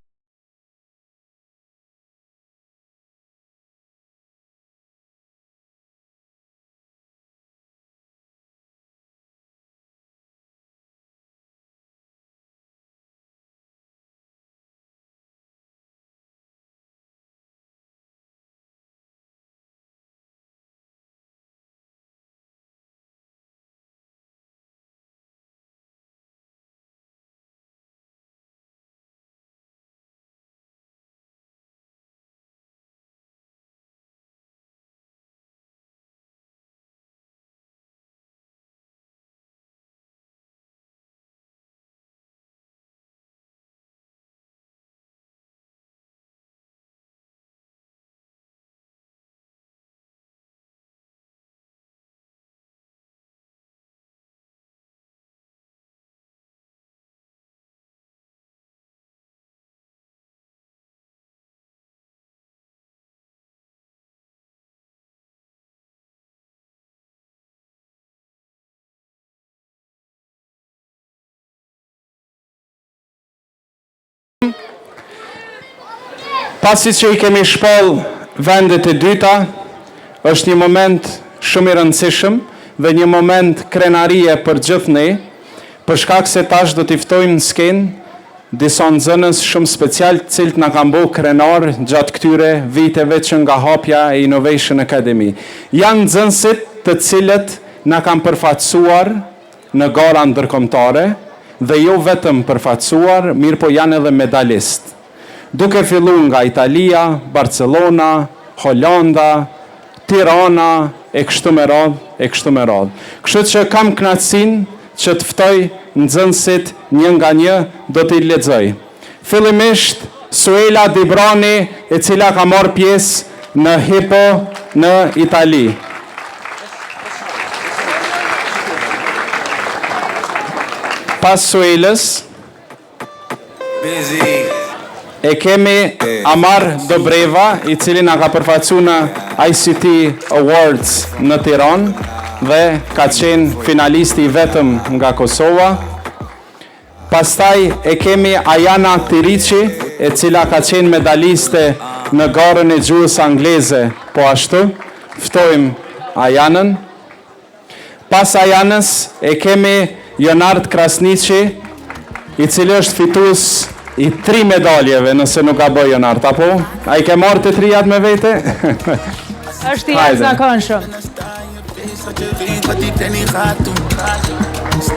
Pasi që I kemi shpall vendet e dyta, është një moment shumë I rëndësishëm dhe një moment krenarie për gjithë ne, për shkak se tash do t'i ftojmë në skenë disa nxënës shumë special të cilët na kanë bërë krenar gjatë këtyre viteve që nga hapja e Innovation Academy. Janë nxënësit të cilët na kanë përfaqësuar në gara ndërkombëtare dhe jo vetëm përfaqësuar, mirë po janë edhe medalistë. Duke fillu nga Italia, Barcelona, Holanda, Tirana, e kështu me radhë. Kështu që kam kënaqësinë që të ftoj nxënësit një nga një, do t'i lexoj. Fillimisht Suela Dibrani, e cila ka marrë pjesë në Hippo në Itali. Pas Suelës, e kemi Amar Dobreva, I cili na ka përfaqësuar në ICT Awards në Tiranë dhe ka qenë finalisti I vetëm nga Kosova. Pastaj e kemi Ajana Tirici, e cila ka qenë medaliste në garën e gjuhës angleze, po ashtu, ftojmë Ajanën. Pas Ajanës e kemi Jonard Krasniqi, I cili është fitues I 3 medaljeve, nëse nuk ka bëj Jonard, apo? A I ke marrë të 3 me vete? Është I jashtëzakonshëm.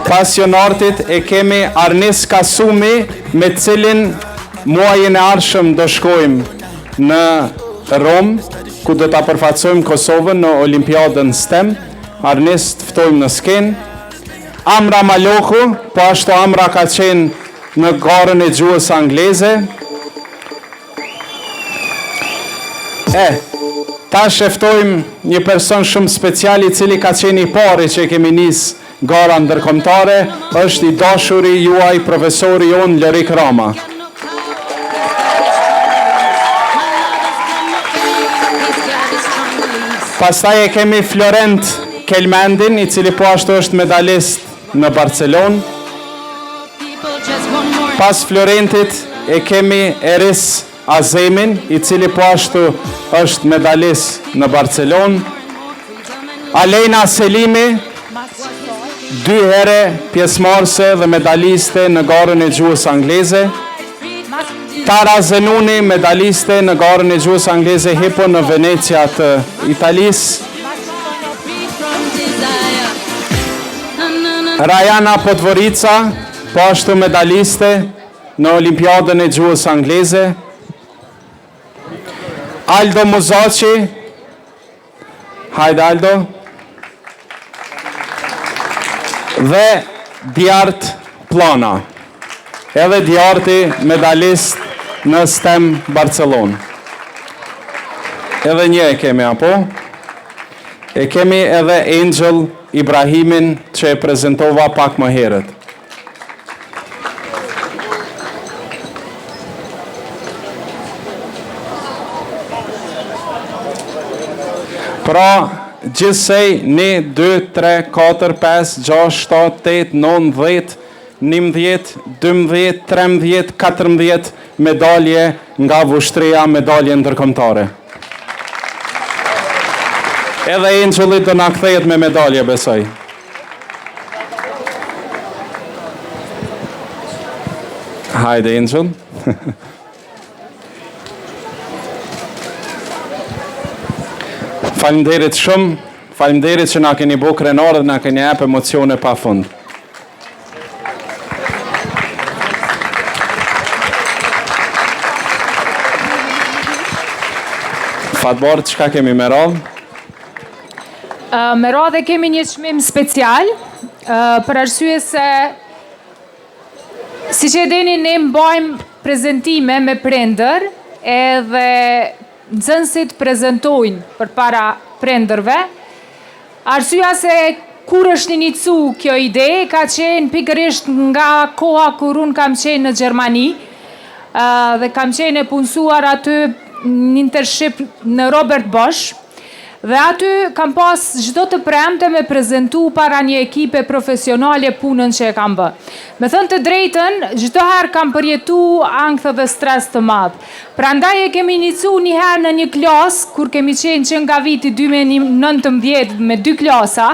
Pas Jonardit e kemi Arnis Kasumi, me cilin muajin e ardhshëm do shkojmë në Rom, ku do ta përfaqësojmë Kosovën në Olimpiadën STEM. Arnis të ftojmë në skenë. Amra Maloku, po ashtu Amra ka qenë në garën e gjuhës angleze. Tash e ftojmë një person shumë special I cili ka qenë I pari që kemi nisë gara ndërkombëtare, është I dashuri juaj profesori jon Lorik Rama. Pastaj e kemi Florent Kelmendin, I cili po ashtu është medalist në Barcelonë. Pas Florentit e kemi Eris Azemin, I cili po ashtu është medalist në Barcelonë. Alena Selimi, 2 herë pjesëmarrëse dhe medaliste në garën e gjuhës angleze. Tara Zenuni, medaliste në garën e gjuhës angleze Hippo në Venecia të Italisë. Rajana Podvorica, po ashtu medaliste në Olimpiadën e gjuhës angleze. Aldo Muzaci, hajde Aldo. Dhe Djart Plana, edhe Djarti medalist në STEM Barcelonë. Edhe një e kemi, apo? E kemi edhe Angel Ibrahimin që e prezentova pak më herët. Pra, gjithsej 1, 2, 3, 4, 5, 6, 7, 8, 9, 10, 11, 12, 13, 14 medalje nga vushtria, medalje ndërkombëtare. Edhe Angeli do na kthehet me medalje, besoj. Hajde Angel. Faleminderit shumë, faleminderit që na keni bërë krenar dhe na keni jep emocione pafund. Fatbar, çka kemi me radhë? Me radhë kemi një çmim special, për arsye se si që e dini ne mbajmë prezentime me prindër edhe nxënësit prezentojnë për para prindërve. Arsyeja se kur është inicu kjo ide ka qenë pikërisht nga koha kur unë kam qenë në Gjermani dhe kam qenë e punësuar aty një internship në Robert Bosch. Dhe aty kam pas çdo të premte me prezentu para një ekipe profesionale punën që e kam bë. Me thënë të drejtën, çdo herë kam përjetu ankth dhe stres të madh. Prandaj e kemi inicu një herë në një klasë, kur kemi qenë që nga viti 2019 me 2 klasa,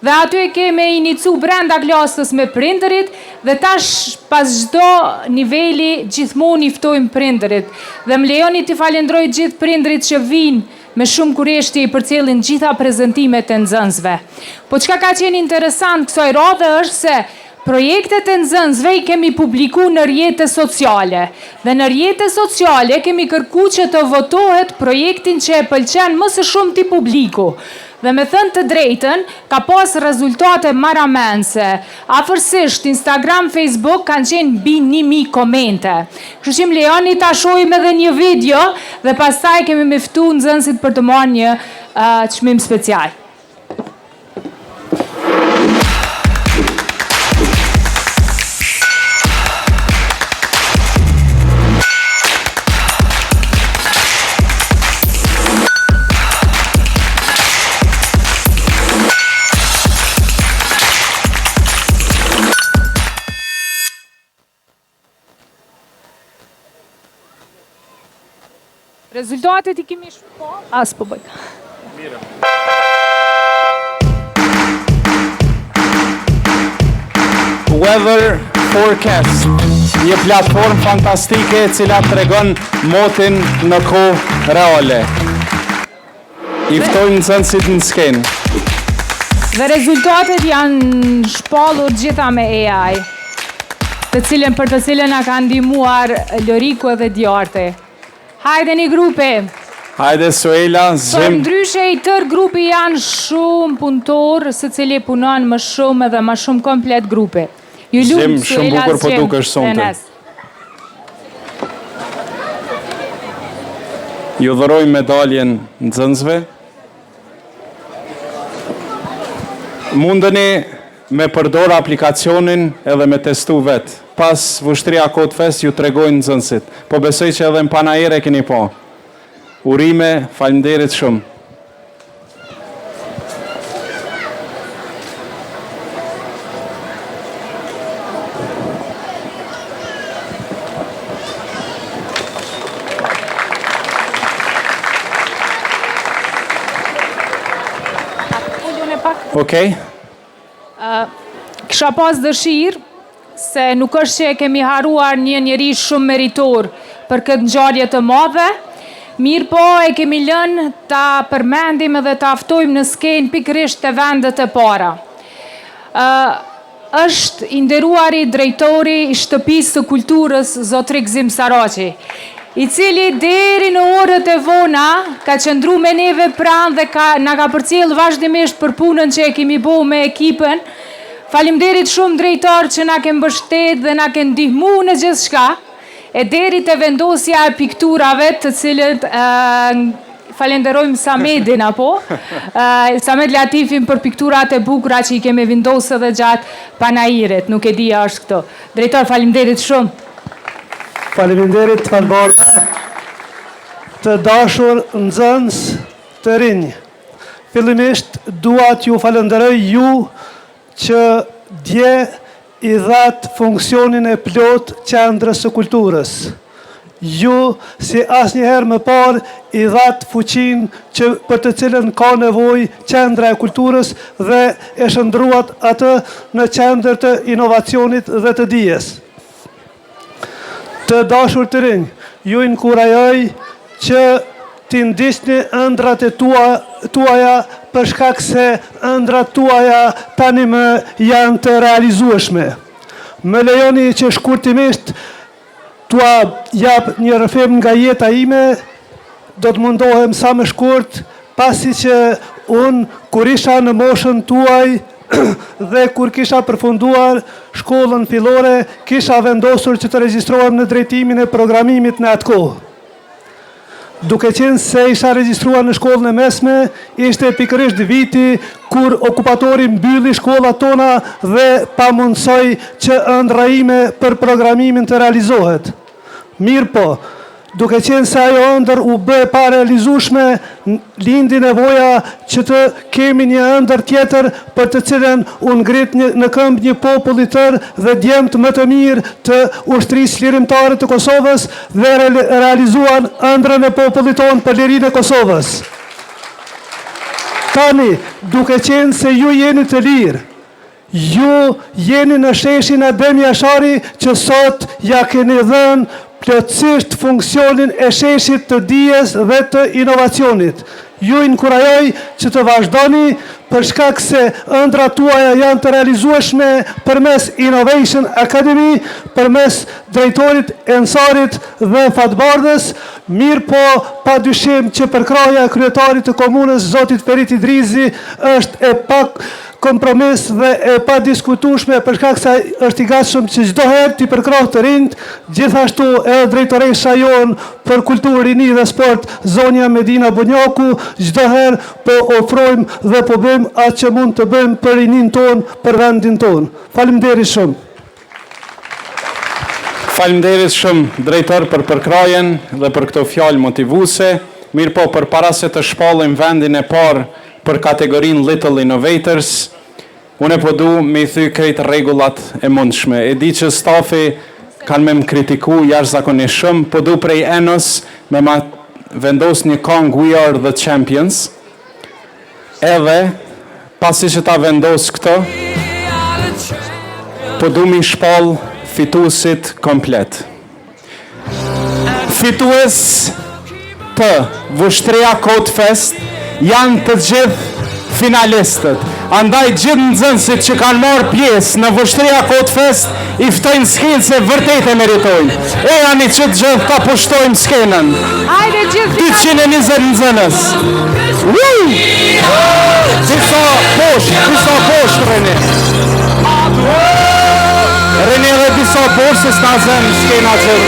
dhe aty e kemi inicu brenda klasës me prindërit, dhe tash pas çdo niveli gjithmonë i ftojmë prindërit. Dhe më lejoni t'i falenderoj gjithë prindërit që vinë me shumë kureshtje i përcjellin gjitha prezentimet e nxënësve. Po çka ka qenë interesant kësaj radhe është se projektet e nxënësve i kemi publiku në rrjete sociale. Dhe në rrjete sociale kemi kërku që të votohet projektin që e pëlqen më së shumë ti publiku. Dhe me thënë të drejtën, ka pas rezultate maramense. Afërsisht, Instagram, Facebook kanë qenë mbi 1000 komente. Kështu që më lejoni ta shohim edhe një video dhe pastaj kemi miftu nxënësit për të marrë një çmim special. Rezultatet i kemi shpo? As po bëj. Weather Forecast, një platformë fantastike e cila tregon motin në kohë reale. I ftojmë nxënësit në skenë. Dhe rezultatet janë shpallur gjitha me AI, për të cilën na ka ndihmuar Loriku edhe Djarti. Hajde një grupe. Hajde Suela, Zim. Për ndryshe i tërë grupi janë shumë punëtor, se cili punon më shumë edhe më shumë komplet grupe. Zim, shumë bukur po dukesh sonte. Ju dhuroj medaljen nxënësve. Mundeni me përdor aplikacionin edhe me testu vetë. Pas vushtria Codefest ju tregojnë nxënësit. Po besoj që edhe në panajere keni po. Urime, faleminderit shumë. Okej. Kisha pas dëshirë se nuk është që e kemi haruar një njeri shumë meritor për këtë ngjarje të madhe, mirë po e kemi lënë ta përmendim edhe ta ftojmë në skenë pikërisht të vendet e para. Është i nderuari drejtori i Shtëpisë së Kulturës, zotri Gzim Saraçi, i cili deri në orët e vona ka qëndru me neve pranë dhe na ka përcjell vazhdimisht për punën që e kemi bo me ekipën. Faleminderit shumë drejtor që na ke mbështet dhe na ke ndihmu në gjithçka, e deri te vendosja e pikturave, të cilët falenderojmë Samedin Samed Latifin për pikturat e bukura që i kemi vendosur edhe gjatë panajirit, nuk e dija është këto. Drejtor, faleminderit shumë. Faleminderit Falborda, të dashur nxënës të rinj. Fillimisht dua t'ju falenderoj ju që dje i dhatë funksionin e plot qendrës së kulturës. Ju, si asnjëherë më parë, i dhatë fuqin që për të cilën ka nevojë qendra e kulturës dhe e shndruat atë në qendër të inovacionit dhe të dijes. Të dashur të rinj, ju inkurajoj që t'i ndisni ëndrat e tuaja për shkak se ëndrat tuaja tani më janë të realizueshme. Më lejoni që shkurtimisht t'ua jap një rrëfim nga jeta ime, do të mundohem sa më shkurt, pasi që unë kur isha në moshën tuaj dhe kur kisha përfunduar shkollën fillore, kisha vendosur që të regjistrohem në drejtimin e programimit në atë kohë. Duke qenë se isha regjistruar në shkollën e mesme, ishte pikërisht viti kur okupatori mbylli shkollat tona dhe pamundsoi që ëndra ime për programimin të realizohet. Mirë po, duke qenë se ajo ëndër u bë pa realizueshme, lindi nevoja që të kemi një ëndër tjetër për të cilën u ngrit në këmbë një popull i tërë dhe djemt më të mirë të ushtrisë lirimtare të Kosovës dhe realizuan ëndrën e popullit tonë për lirinë e Kosovës. Tani, duke qenë se ju jeni të lirë, ju jeni në sheshin Adem Jashari që sot ja keni dhënë plotësisht funksionin e sheshit të dijes dhe të inovacionit. Ju inkurajoj që të vazhdoni për shkak se ëndrat tuaja janë të realizueshme përmes Innovation Academy, përmes drejtorit Ensarit dhe Fatbardhës, mirë po pa dyshim që përkraja e kryetarit të komunës, zotit Ferit Idrizi, është e pak kompromis dhe e pa diskutueshme për shkak se është i gatshëm që çdo herë t'i përkrahë të rinjt, gjithashtu edhe drejtoresha jonë për kulturë, rini dhe sport, zonja Medina Bonjaku, çdo herë po ofrojmë dhe po bëjmë atë që mund të bëjmë për rinin tonë, për vendin tonë. Faleminderit shumë. Faleminderit shumë drejtor për përkrajen dhe për këto fjalë motivuese. Mirë po, përpara se të shpallim vendin e parë për kategorinë Little Innovators, unë po du me i thy krejt rregullat e mundshme. E di që stafi kanë me më kritiku jashtëzakonisht shumë, po du prej Enos me ma vendos një këngë We Are the Champions, edhe pasi që ta vendos këto, po du mi shpall fituesit komplet. Fitues të Vushtria Code Fest janë të gjithë finalistët. Andaj gjithë nxënësit që kanë marrë pjesë në Vushtria Code Fest i ftojnë skenë se vërtet e meritojnë. E janë i që të gjithë ta pushtojmë skenën. 220 nxënës. Disa poshtë, Reni. Reni edhe disa poshtë se s'ka zënë skena që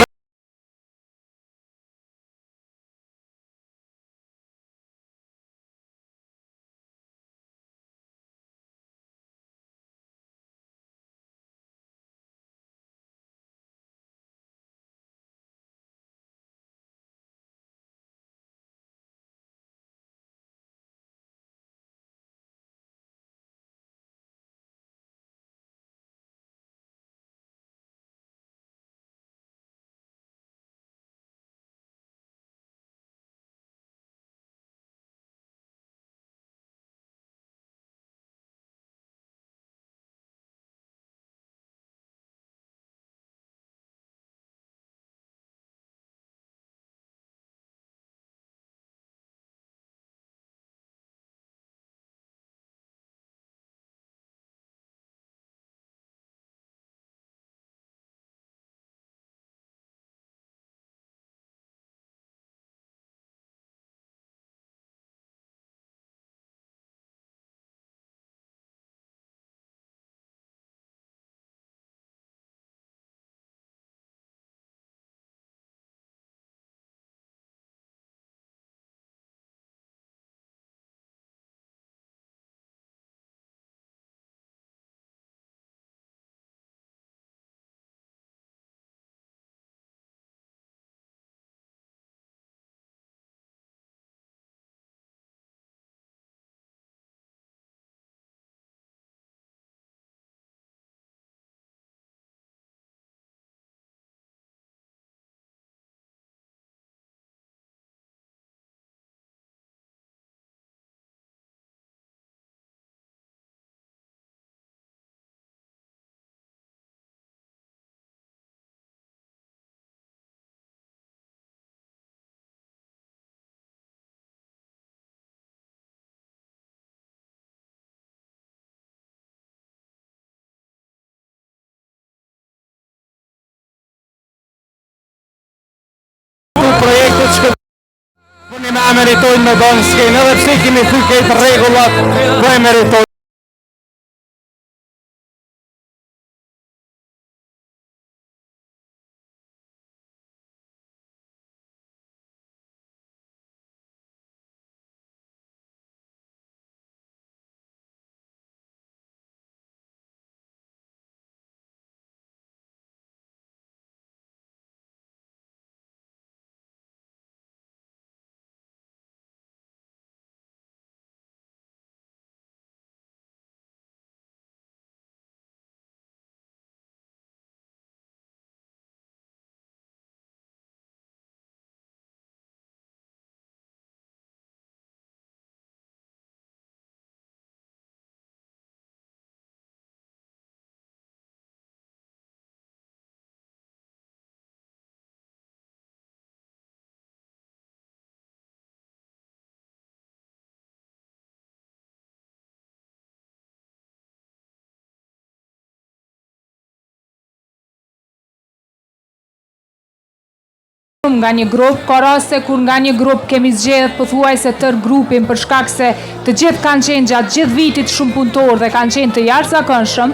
e meritojnë me do në skenë, edhe pse kemi thyrë këtë regullat, po e meritojnë. Nga një grup, ka raste kur nga një grup kemi zgjedhur pothuajse tër grupin për shkak se të gjithë kanë qenë gjatë gjithë vitit shumë punëtor dhe kanë qenë të jashtëzakonshëm.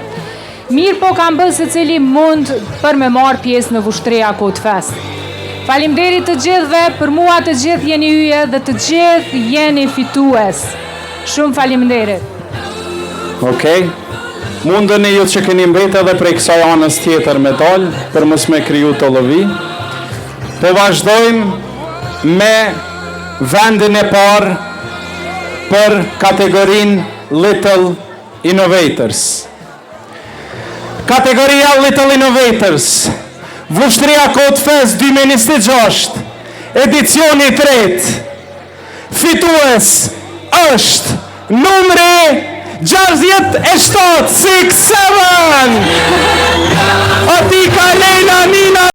Mirë po kanë bërë secili mund për me marr pjesë në Vushtria Kotfest. Faleminderit të gjithëve, për mua të gjithë jeni hyje dhe të gjithë jeni fitues. Shumë faleminderit. Okej. Mundeni ju që keni mbetë edhe prej kësaj anës tjetër me dalë, për mos me kriju të lëvi. Po vazhdojmë me vendin e parë për kategorinë Little Innovators. Kategoria Little Innovators, Vushtria Kotfest 2026, edicioni 3. Fitues është numri 6767. Atika Leila Nina.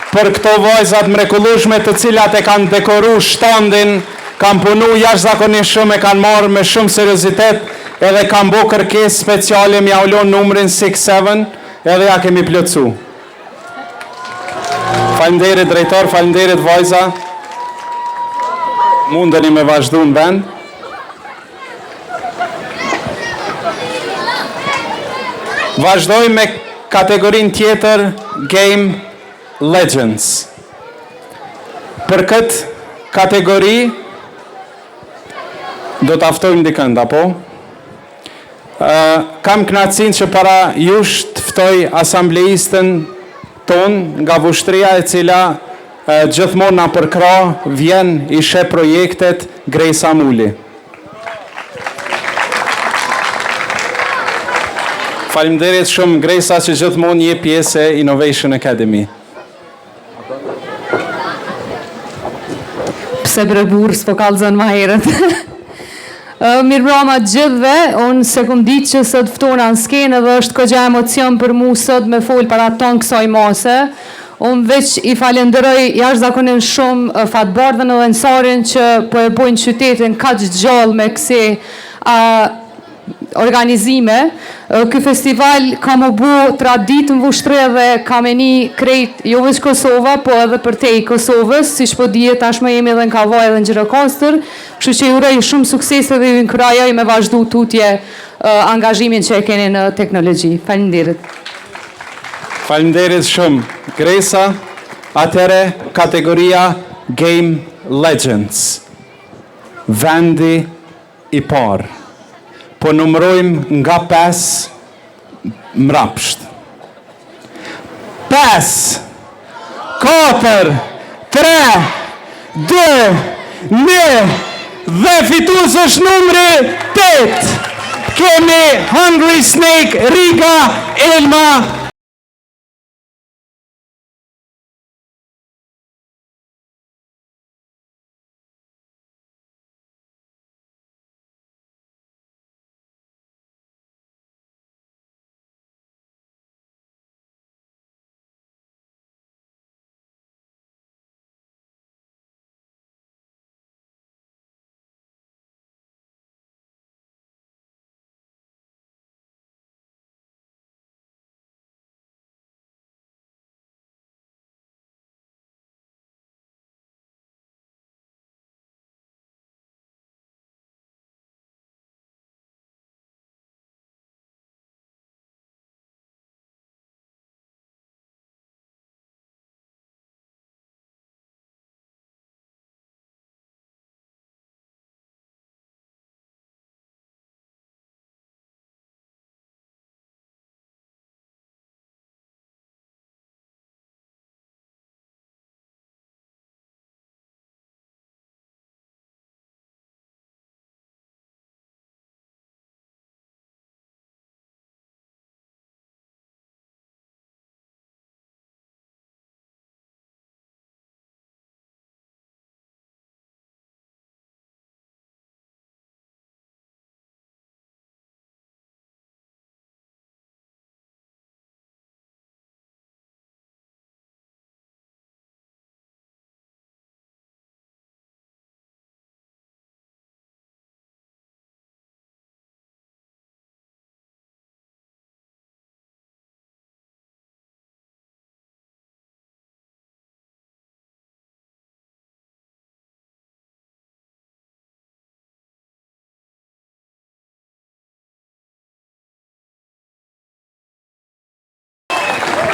Për këto vajzat mrekullueshme të cilat e kanë dekoru shtandin, kanë punu jashtëzakonisht shumë, e kanë marrë me shumë seriozitet, edhe kanë bo kërkesë speciale, mja ulon numrin 67, edhe ja kemi plotësu. Faleminderit drejtor, faleminderit vajza. Mundeni me vazhdu në vend. Vazhdoj me kategorinë tjetër, Game Legends. Për këtë kategori do të aftojmë dikënd, apo? Kam kënaqësinë që para jush të ftoj asambleistën ton nga Vushtria, e cila gjithmonë na përkra, vjen i sheh projektet, Grejsa Muli. Faleminderit shumë Grejsa që gjithmonë je pjesë e Innovation Academy. Pse brebur s'po kallëzën ma herët. Mirëmbrëma gjithëve, unë se kom ditë që sot ftona në skenë dhe është këgja emocion për mu sot me folë para tonë kësaj mase. Unë veç i falenderoj jashtëzakonisht shumë fatbardhën edhe Ansarin që po e bojnë qytetin kaq gjallë me kësi organizime. Ky festival ka më bu tradit në Vushtri dhe ka meni krejt jo veç Kosova, po edhe për te i Kosovës, si shpo dje tashmë jemi edhe në Kavaj edhe në Gjirokastër, kështu që ju urej shumë sukses dhe ju nëkrajaj me vazhdu tutje angazhimin që e keni në teknologji. Faleminderit. Faleminderit shumë Grejsa. Atëre kategoria Game Legends. Vendi i parë. Po numrojmë nga 5 mrapsht. 5, 4, 3, 2, 1, dhe fitues është numri 8. Kemi Hungry Snake Riga Elma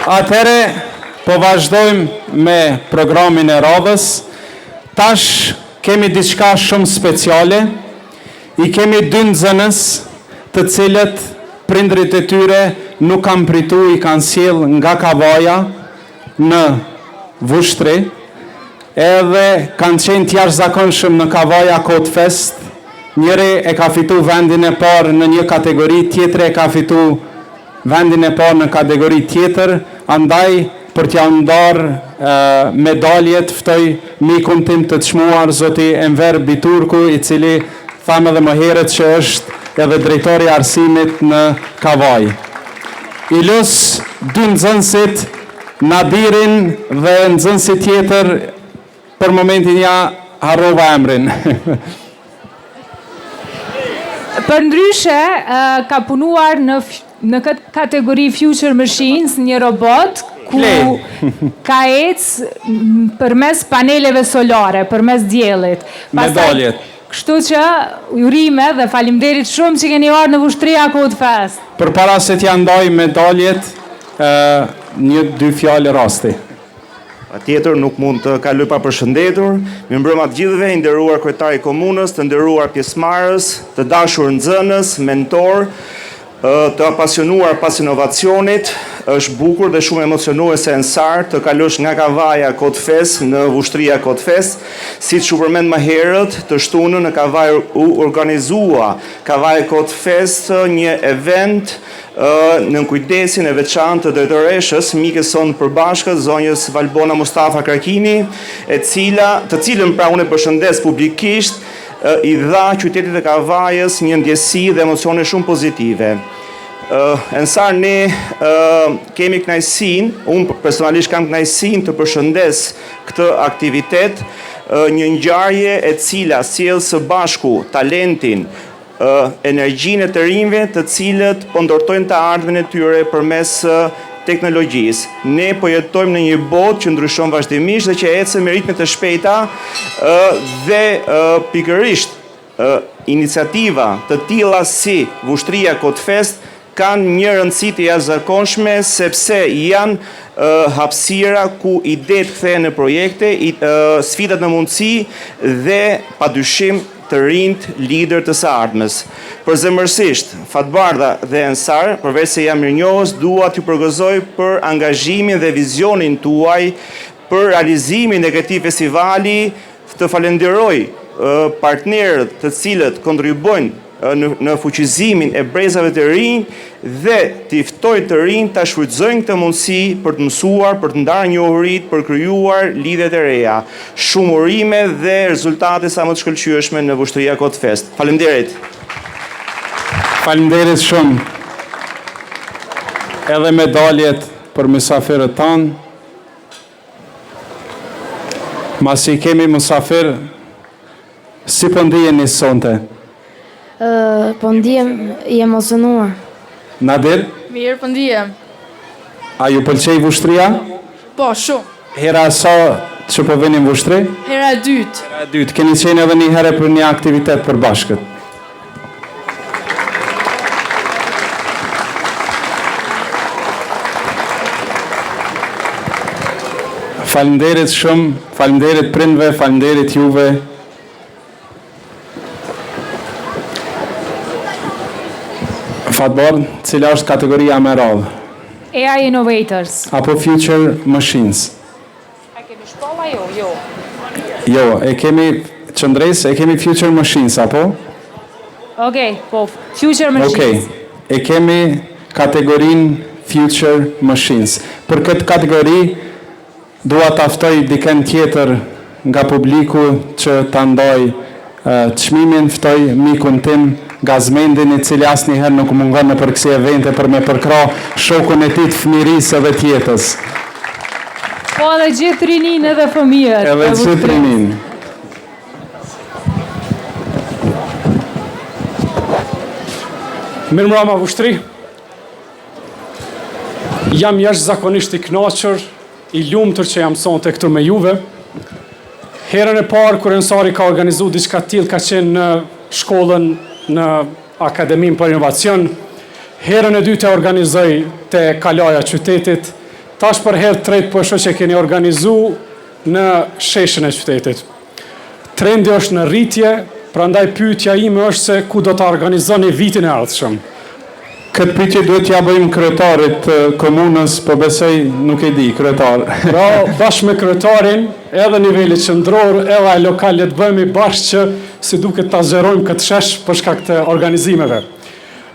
Atëre, po vazhdojmë me programin e radhës. Tash kemi diçka shumë speciale. I kemi 2 nxënës të cilët prindrit e tyre nuk kanë pritu, i kanë sjell nga Kavaja në Vushtri, edhe kanë qenë të jashtëzakonshëm në Kavaja Kod Fest. Njëri e ka fitu vendin e parë në një kategori, tjetri e ka fitu vendin e parë në kategori tjetër, andaj për t'ja ndarë medaljet ftoj mikun tim të çmuar zoti Enver Biturku, i cili thamë edhe më herët që është edhe drejtori arsimit në Kavaj. I lës 2 nxënësit, Nadirin dhe nxënësit tjetër, për momentin ja harrova emrin. Për ndryshe, ka punuar në këtë kategori Future Machines një robot ku ka ecë përmes paneleve solare, përmes diellit. Medaljet. Kështu që urime dhe faleminderit shumë që keni ardhur në Vushtria Kod Fest. Përpara se t'ja ndaj medaljet, 1-2 fjalë rasti. Tjetër nuk mund të kaloj pa përshëndetur. Mirëmbrëma të gjithëve, i nderuar kryetari i komunës, të nderuar pjesëmarrës, të dashur nxënës, mentor, të apasionuar pas inovacionit. Është bukur dhe shumë emocionuese Ensar të kalosh nga Kavaja Kod Fest në Vushtria Kod Fest, siç u përmend më herët, të shtunën në Kavaj u organizua Kavaja Kod Fest, një event në kujdesin e veçantë të drejtoreshës mikes sonë përbashkët, zonjës Valbona Mustafa Krakini, të cilën pra unë e përshëndes publikisht, i dha qytetit e Kavajës një ndjesi dhe emocione shumë pozitive. Ensar, ne kemi kënaqësinë, unë personalisht kam kënaqësinë të përshëndes këtë aktivitet, një ngjarje e cila sjell së bashku talentin, energjinë e të rinjve, të cilët po ndortojnë të ardhmen e tyre përmes teknologjisë. Ne po jetojmë në një botë që ndryshon vazhdimisht dhe që ecën me ritme të shpejta dhe pikërisht iniciativa të tilla si Vushtria Kod Fest kanë një rëndësi të jashtëzakonshme sepse janë hapësira ku idetë kthehen në projekte, sfidat në mundësi dhe padyshim të rinjt lider të së ardhmes. Përzemërsisht, Fatbardha dhe Ensar, përveç se jam mirënjohës, dua t'ju përgëzoj për angazhimin dhe vizionin tuaj për realizimin e këtij festivali, të falenderoj partnerët të cilët kontribuojnë në fuqizimin e brezave të rinj dhe t'i ftoj të rinj ta shfrytëzojnë këtë mundësi për të mësuar, për të ndarë njohurit, për krijuar lidhjet e reja. Shumë urime dhe rezultate sa më të shkëlqyeshme në Vushtria Kod Fest. Faleminderit. Faleminderit shumë. Edhe medaljet për mysafirët tanë. Masi kemi mysafir, si po ndiheni sonte? Po ndihem i emocionuar. Nadir? Mirë, po ndihem. A ju pëlqej Vushtria? Po, shumë. Hera sa që po vini në Vushtri? Hera e dytë. Hera e dytë. Keni qenë edhe një herë për një aktivitet për bashkët? Faleminderit shumë, faleminderit prindve, faleminderit juve. Fatbard, cila është kategoria më e radhë? AI Innovators. Apo Future Machines? A kemi shkolla jo? Jo. Jo, e kemi qëndres, e kemi Future Machines, apo? Okej, po, Future Machines. Okej, e kemi kategorin Future Machines. Për këtë kategori, dua ta ftoj diken tjetër nga publiku që ta ndoj çmimin, ftoj mikun tim Gazmendin, i cili asnjëherë nuk mungon në për kësi evente për me përkra shokun e tij të fëmirisë edhe të jetës. Po edhe gjithë rinin edhe fëmijët. Edhe gjithë rinin. Mirëmbrëma Vushtri. Jam jashtëzakonisht i kënaqur, i lumtur që jam sonte këtu me juve. Herën e parë kur Ensari ka organizuar diçka të tillë ka qenë në shkollën në Akademinë për Inovacion. Herën e dytë e organizoi te kalaja qytetit tash për herë tretë po shoh që keni organizu në sheshin e qytetit. Trendi është në rritje, prandaj pyetja ime është se ku do ta organizoni vitin e ardhshëm. Këtë pyetje duhet t'ja bëjmë kryetarit të komunës, po besoj nuk e di, kryetar. Pra, bashkë me kryetarin, edhe nivelit qendror, edhe ai lokal le të bëhemi bashkë që si duket ta zgjerojmë këtë shesh për shkak të organizimeve.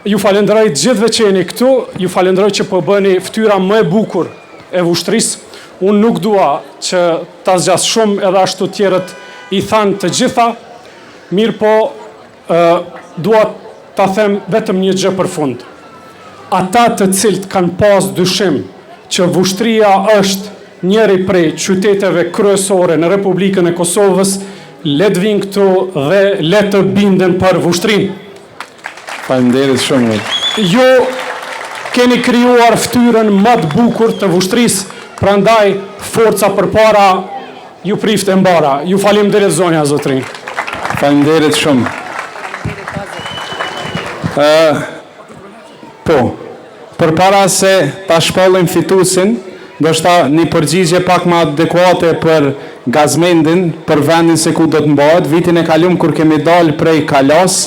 Ju falenderoj gjithëve që jeni këtu, ju falenderoj që po bëni fytyra më e bukur e Vushtrisë. Unë nuk dua që ta zgjas shumë, edhe ashtu tjerët i thanë të gjitha, mirë po dua ta them vetëm një gjë për fund. Ata të cilët kanë pas dyshim që Vushtria është njëri prej qyteteve kryesore në Republikën e Kosovës, le të vinë këtu dhe le të binden për Vushtrinë. Faleminderit shumë. Ju keni krijuar fytyrën më të bukur të Vushtrisë, prandaj forca përpara ju prift e mbara. Ju faleminderit zonja zotrin. Faleminderit shumë. Po, përpara se ta shpallim fituesin, do shta një përgjigje pak më adekuate për Gazmendin, për vendin se ku do të mbahet. Vitin e kaluar kur kemi dalë prej Kalas,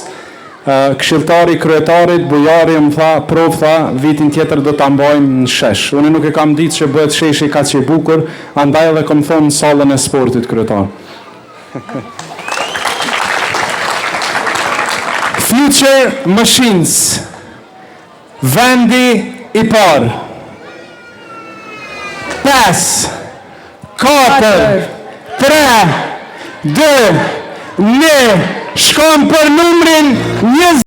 këshilltari kryetarit, bujari më tha, vitin tjetër do ta mbajmë në shesh. Unë nuk e kam ditë që bëhet sheshi kaq i bukur, andaj edhe kam thonë në sallën e sportit kryetar. Future Machines, vendi i parë. 5, 4, 3, 2, 1, shkon për numrin 20.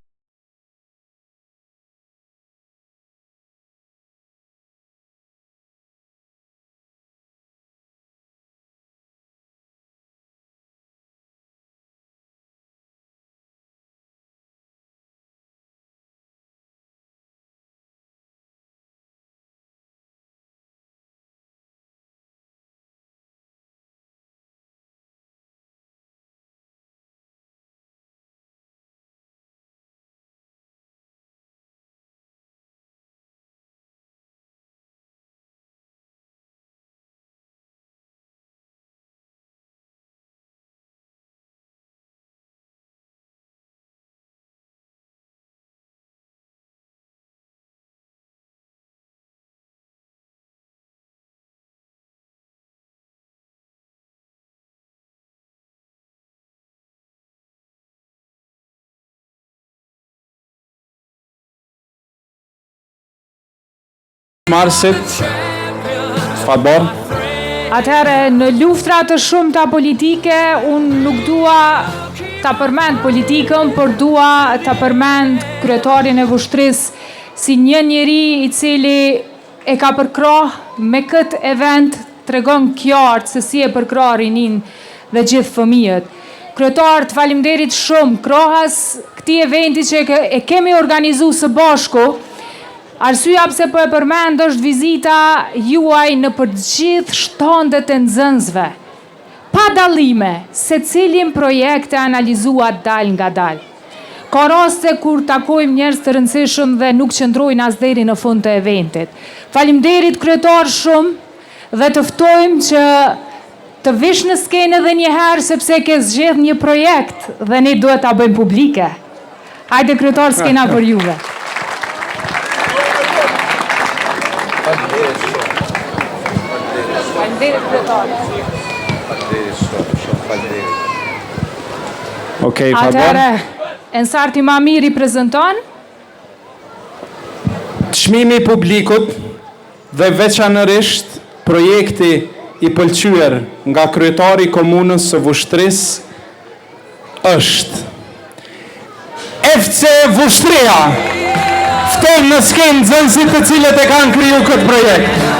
Marsit, fatbol. Atëherë, në luftra të shumta politike, unë nuk dua ta përmend politikën, por dua ta përmend kryetarin e Vushtrisë si një njeri i cili e ka përkrah me këtë event, tregon qartë se si e përkrah rinin dhe gjithë fëmijët. Kryetar, të faleminderit shumë, krahas këtij eventi që e kemi organizuar së bashku. Arsyeja pse po e përmend është vizita juaj në përgjithë shtandet e nxënësve. Pa dallime, secilin projekt e analizuar dal nga dal. Ka raste kur takojmë njerëz të rëndësishëm dhe nuk qëndrojnë as deri në fund të eventit. Faleminderit kryetar shumë dhe të ftojmë që të vish në skenë edhe një herë sepse ke zgjedh një projekt dhe ne duhet ta bëjmë publike. Hajde kryetar, skena për juve. Okej, Atëherë, Ensarti Mamiri prezanton çmimi i publikut dhe veçanërisht projekti i pëlqyer nga kryetari i komunës së Vushtrisë është FC Vushtria. Fton në skenë nxënësit të cilët e kanë krijuar këtë projekt.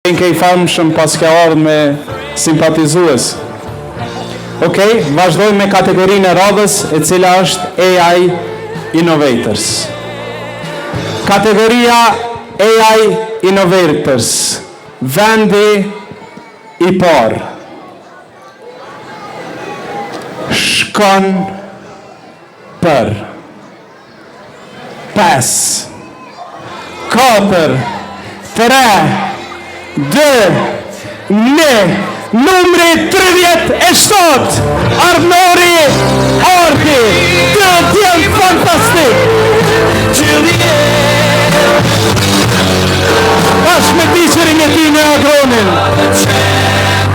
Ke I famshëm pas ke ardhur me simpatizues. Okej, vazhdojmë me kategorinë e radhës, e cila është AI Innovators. Kategoria AI Innovators, vendi I parë shkon për 5, 4, 3, 2, 1, numri 37, Arnori Orti, të tjenë fantastik. Bashkë me tiqërin e ti në Agronin.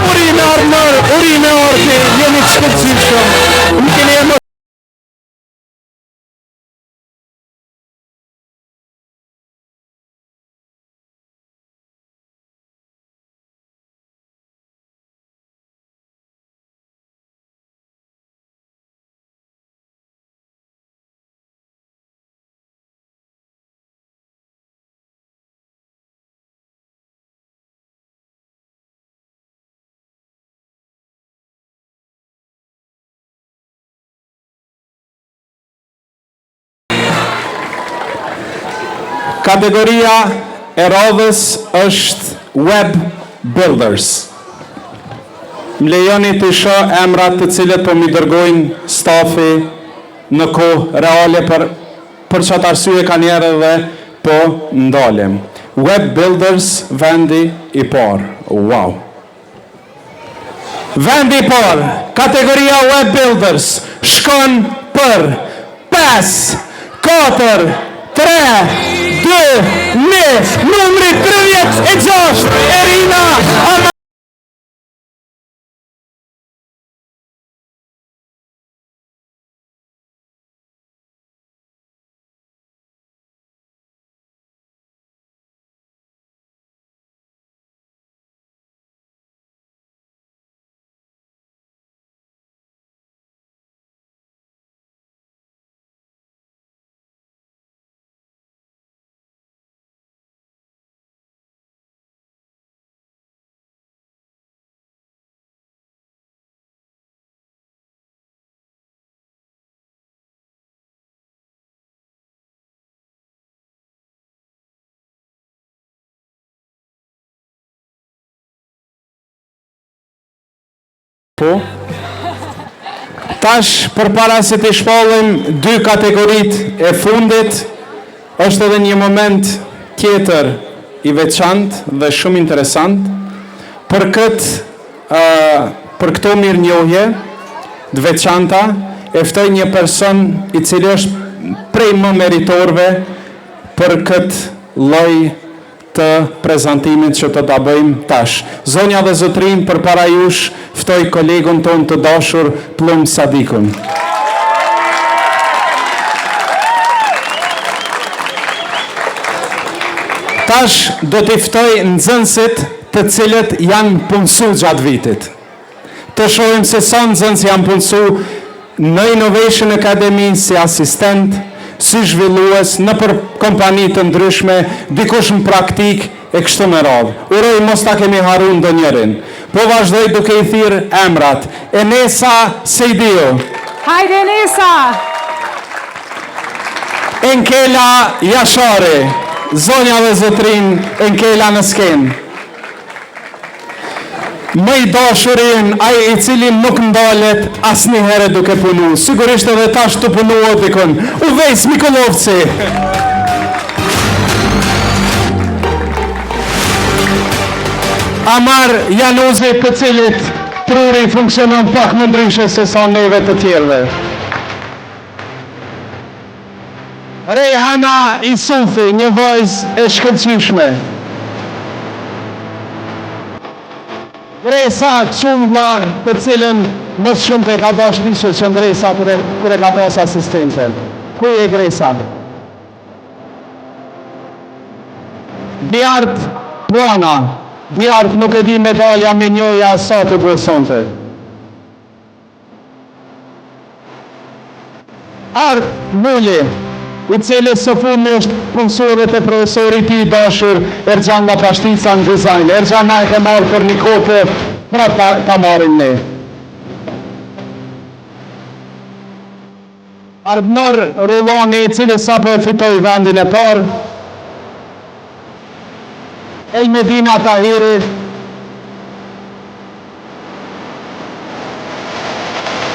Urime Arnor, urime Orti, jeni të shkëllësishëm. Më keni e më Kategoria e radhës është Web Builders. Më lejoni të shoh emrat të cilët po mi dërgojnë stafi në kohë reale për çfarë arsye kanë erë dhe po ndalem. Web Builders, vendi I parë. Wow. Vendi I parë, kategoria Web Builders, shkon për 5, 4, 3, 2, 1, numri 36, Erina Ama. Po, tash për para se të shpallim 2 kategorit e fundit, është edhe një moment tjetër I veçantë dhe shumë interesant. Për këto mirënjohje të veçanta, e ftoj një person I cili është prej më meritorëve për këtë lloj të prezantimit që të ta bëjmë tash. Zonja dhe zotrin, përpara jush ftoj kolegun ton të dashur Plum Sadikun. Tash do t'i ftoj nxënësit të cilët janë punësu gjatë vitit. Të shohim se sa nxënës janë punësu në Innovation Academy si asistent, si zhvillues në për kompani të ndryshme, dikush në praktik e kështu me radhë. Uroj mos ta kemi harruar ndonjërin. Po vazhdoj duke I thirrë emrat. Enesa Sejdio. Hajde Enesa. Enkela Jashari. Zonja dhe zotrin, Enkela në skenë. Më I dashurin, ai I cili nuk ndalet asnjëherë duke punu. Sigurisht edhe tash të punu dikun. Uvejs Mikolovci. Amar Januzi, të cilit truri funksionon pak më ndryshe se sa neve të tjerëve. Rejhana Isufi, një vajzë e shkëlqyeshme. Gresa Qumla, të cilën më shumë të ka dash vishë që Gresa kër e ka pas asistenten. Kuj e Gresa? Bjart Buana. Bjart nuk e di medalja me njoja sa të bësonte. Art Mulli. i cili së fundi është punësorit e profesorit i dashur Erxhan nga Pashtica në dizajn. Erxhan na e ke marrë për një kote, pra ta marrim ne. Arbnor Rullani, i cili sapo e fitoi vendin e parë. Elmedina Tahiri.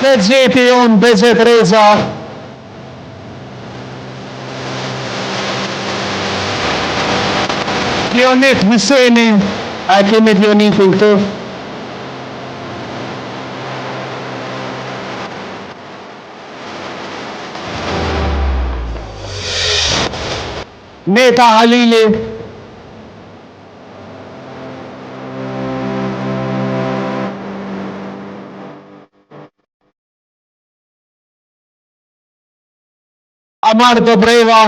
Begjepi unë, Begjet Reza. Dionit Hyseni, a kemi Dionitin këtu? Neta Halili. Amar Dobreva.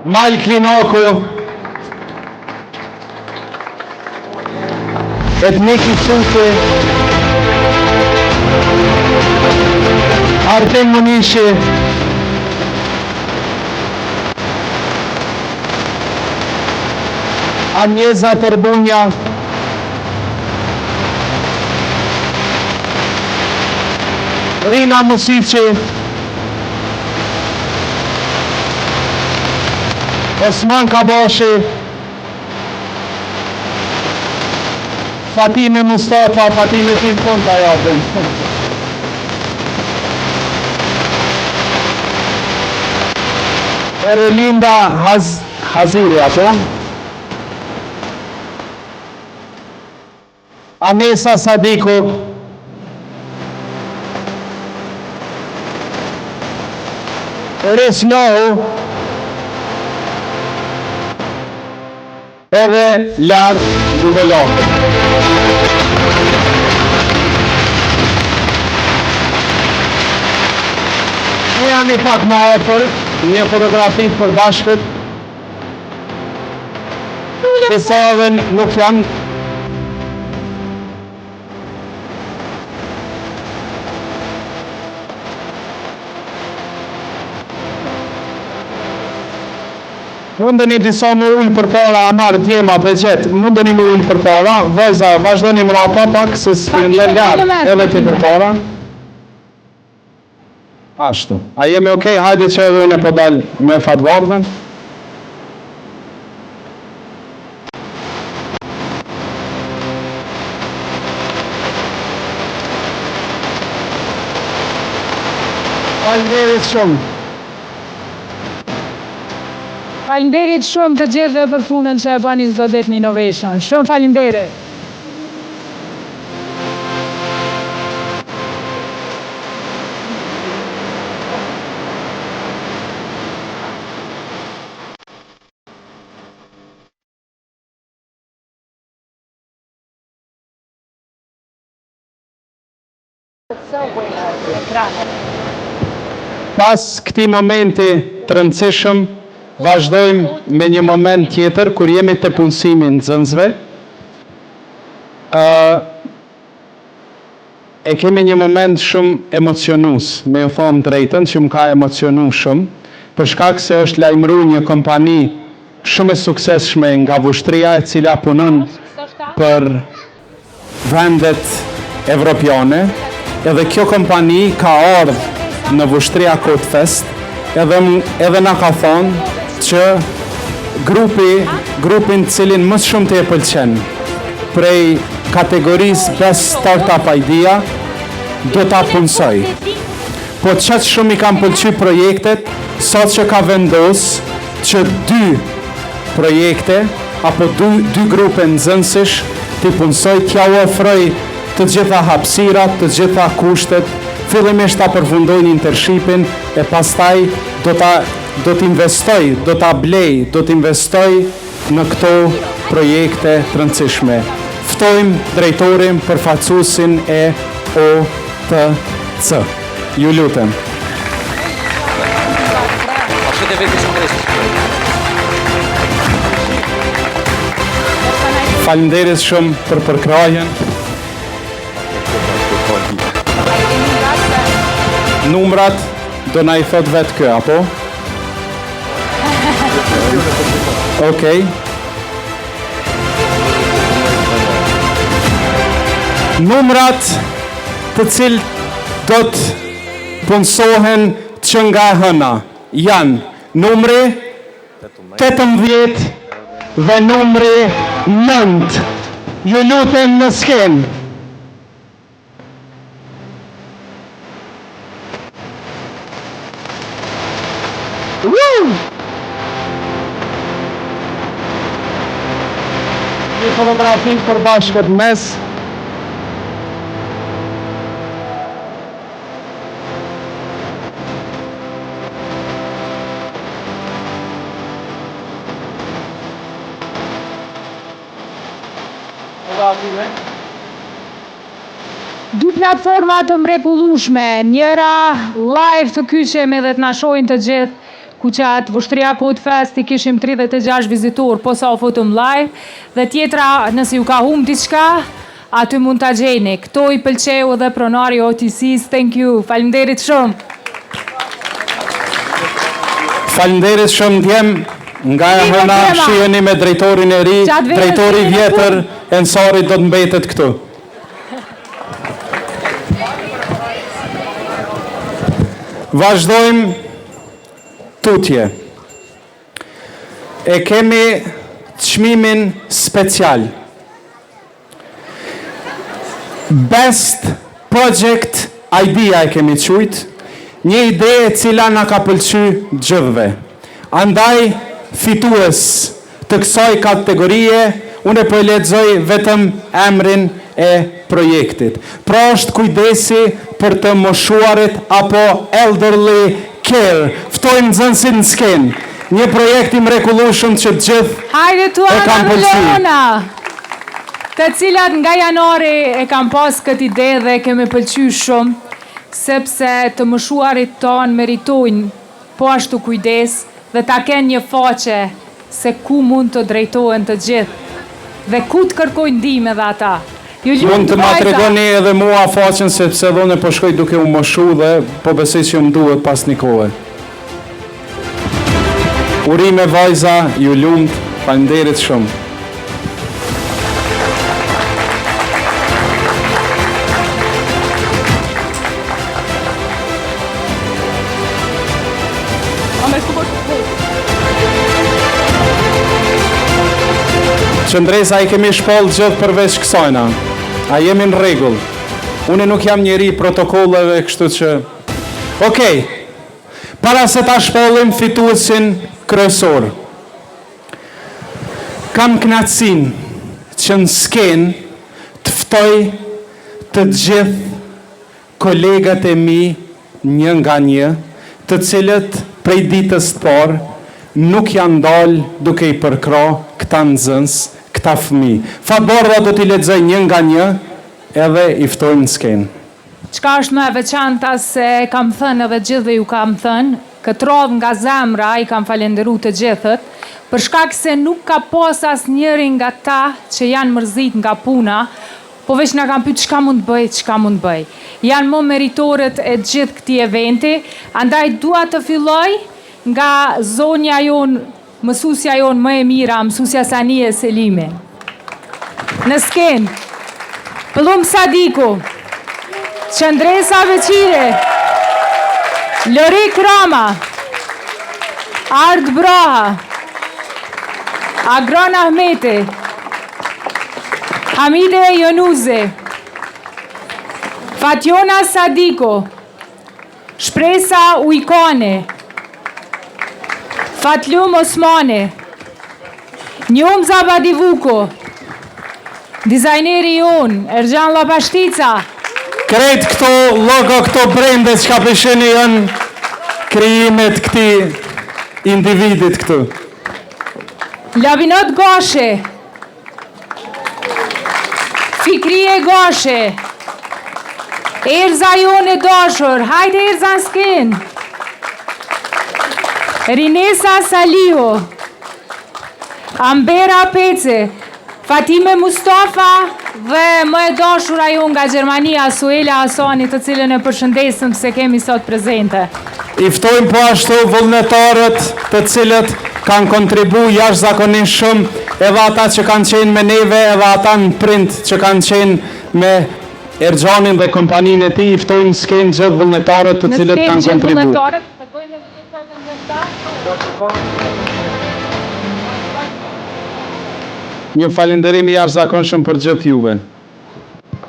Mal Klinoku. Etniki Sufi. Artem Munishi. Agnesa Terbunja. Rina Musici. Osman Kabashi. Fatime Mustafa, Fatime Tilkon ta japim. Erlinda Haziri, apo? Anesa Sadiku. Reslau. Edhe Lar Duvelok. Ne jam i pak më afër, një fotografi për bashkët. Besavën nuk jam. Mundeni disa më ullë për para, Amar, Djema, Begjet, mundeni më ullë për para, vëza, vazhdoni më rapa pak, se s'pën lërgar, edhe ti për para. Ashtu. A jemi okej, hajde që edhe unë e podal me fatbardhen. Faleminderit shumë. Faleminderit shumë të gjithëve për punën që e bani Zodet Innovation. Shumë faleminderit. Pas këtij momenti të rëndësishëm, vazhdojmë me një moment tjetër kur jemi te punësimi i nxënësve. E kemi një moment shumë emocionues, me u thonë drejtën, që më ka emocionu shumë, për shkak se është lajmëruar një kompani shumë e suksesshme nga Vushtria, e cila punon për vendet evropiane, edhe kjo kompani ka ardhur në Vushtria Kotfest, edhe na ka thonë që grupin cilin më shumë të e pëlqen prej kategorisë Best Startup Idea do ta punësoj. Po qatë shumë i kam pëlqy projektet, sot që ka vendos që 2 projekte apo 2 grupe nxënësish të punësoj, t'ja u ofroj të gjitha hapësirat, të gjitha kushtet, fillimisht ta përfundoj internshipin e pastaj do t'investoj, do t'a blej, do t'investoj në këto projekte të rëndësishme. Ftojmë drejtorin përfaqësuesin e OTC. Ju lutem. Faleminderit shumë për përkrajen. numrat, do na I thot vetë kë, apo? Okej. Numrat të cilë do të punësohen që nga hëna janë numri 18 dhe numri 9. Ju lutem në skenë. Një fotografi për bashkët mes. Dy platforma të mrekullueshme, njëra live të kyqem edhe të na shohin të gjithë, ku që atë Vushtria Code Fest I kishim 36 vizitor, po sa u futëm live, dhe tjetra nëse ju ka humbë diçka, aty mund ta gjeni. Këto I pëlqeu edhe pronari OTC-s, thank you, faleminderit shumë. Faleminderit shumë djem, nga e hëna shiheni me drejtorin e ri, drejtori vjetër Ensarit do të mbetet këtu. Vazhdojmë tutje. E kemi çmimin special. Best Project Idea e kemi quajt, një ide e cila na ka pëlqy gjithëve. Andaj fitues të kësaj kategorie, unë po e lexoj vetëm emrin e projektit. Pra është kujdesi për të moshuarit apo elderly care. Ftojmë nxënësit në skenë. Një projekt I mrekullueshëm që të gjithë e kanë pëlqyer. Të cilat nga janari e kam pas këtë ide dhe kemi pëlqyer shumë, sepse të moshuarit tonë meritojnë po ashtu kujdes dhe ta kenë një faqe se ku mund të drejtohen të gjithë dhe ku të kërkojnë ndihmë edhe ata. Mund të ma tregoni edhe mua faqen sepse dhone po shkoj duke u moshu dhe po besoj që më duhet pas një kohë. Urime vajza, ju lumt, faleminderit shumë. Qëndresa I kemi shpoll gjithë përveç kësajna. A jemi në rregull. Unë nuk jam njeri protokolleve, kështu që... Okej, para se ta shpollim fituesin kryesor. Kam kënaqësinë që në skenë të ftoj të gjithë kolegat e mi një nga një, të cilët prej ditës të parë nuk janë dalë duke I përkra këta nxënës, këta fëmi. Fatbardha do t'i lexoj një nga një, edhe I ftojmë në skenë. Çka është më e veçanta se kam thënë edhe gjithëve ju kam thënë, këtë radhë nga zemra I kam falenderuar të gjithët, për shkak se nuk ka pas asnjëri nga ta që janë mërzit nga puna, po veç na kanë pyet çka mund bëj. Janë më meritorët e gjithë këtij eventi, andaj dua të filloj nga zonja jonë, mësusja jonë më e mira, mësusja Sanie Selimi. Në skenë, Pëllum Sadiku, Qëndresa Veqire, Lori Krama, Ard Braha, Agron Ahmeti, Hamide Jonuzi, Fatjona Sadiko, Shpresa Ujkone, Fatlum Osmani, Njom Zabadivuko, dizajneri jonë, Ergjan Lapashtica. Krejt këto logo, këto brende që ka përsheni janë krijimet këti individit këtu. Labinot Goshe, Fikrije Goshe, Erza jonë e dashur, hajde Erza në skenë. Rinesa Saliho, Ambera Pece, Fatime Mustafa Dhe më e dashura ju nga Gjermania, Suela Asani, të cilën e përshëndesim se kemi sot prezente. I ftojmë po ashtu vullnetarët të cilët kanë kontribu jashtëzakonisht shumë, edhe ata që kanë qenë me neve, edhe ata në print që kanë qenë me Erxhanin dhe kompaninë e tij. I ftojmë skenë gjithë vullnetarët të cilët kanë kontribu. Një falenderim i jashtëzakonshëm për gjithë juve.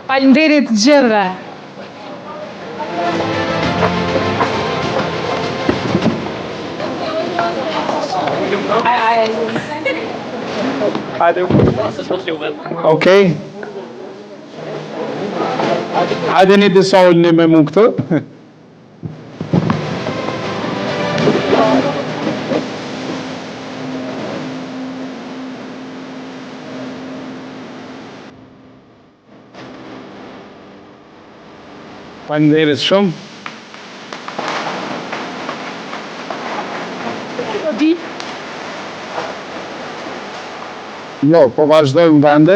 Faleminderit gjithëve. Okej. Hajde një disolni me mu këtë. Faleminderit shumë. Jo, po vazhdojmë vende.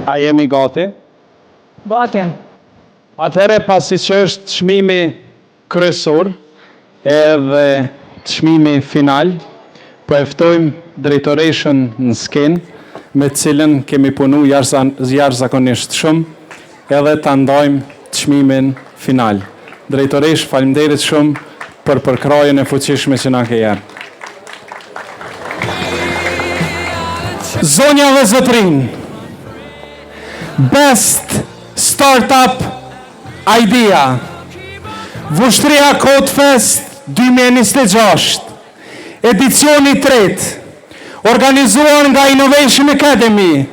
A jemi gati? Gati. Atëhere pasi që është çmimi kryesor edhe çmimi final, po e ftojmë drejtoreshën në skenë, me cilën kemi punu jashtëzakonisht shumë, edhe ta ndajmë çmimin final. Drejtoresh, faleminderit shumë për përkrajën e fuqishme që na ke jepur. Zonja dhe zotrin, Best Startup Idea, Vushtria Code Fest 2026, edicioni 3, organizuar nga Innovation Academy,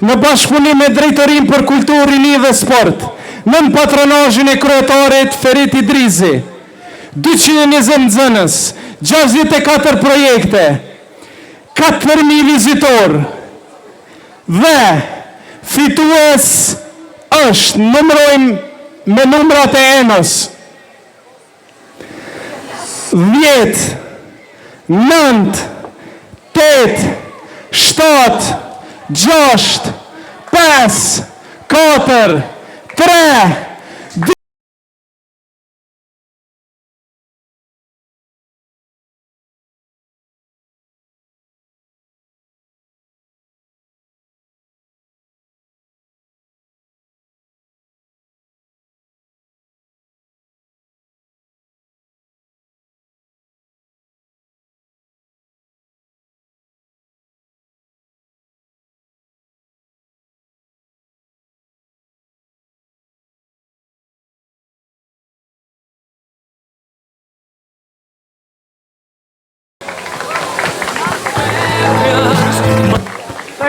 në bashkëpunim me Drejtorinë për Kulturë, Rini dhe Sport, nën patronazhin e kryetarit Feriti Drizi, 220 nxënës, 64 projekte, 4.000 vizitor, dhe fitues është, numrojmë me numrat e Enos, 10, 9, 8, 7, 6, 5, 4, 3, 2,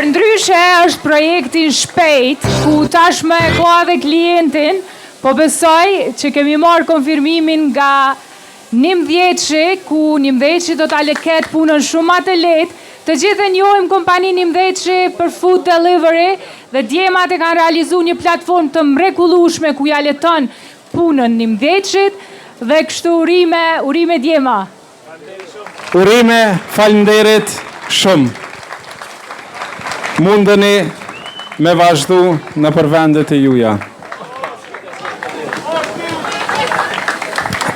Ndryshe është projektin shpejt, ku tashmë e ka dhe klientin, po besoj që kemi marrë konfirmimin nga Nimdhjeçi, ku Nimdhjeçi do t'ale ketë punën shumë më të lehtë. Të gjithë e njohim kompaninë Nimdhjeçi për food delivery dhe djemat e kanë realizuar një platformë të mrekullueshme ku ja leton punën Nimdhjeçit dhe kështu urime djema. Urime, falenderit shumë. Mundeni me vazhdu në përvendet e juja.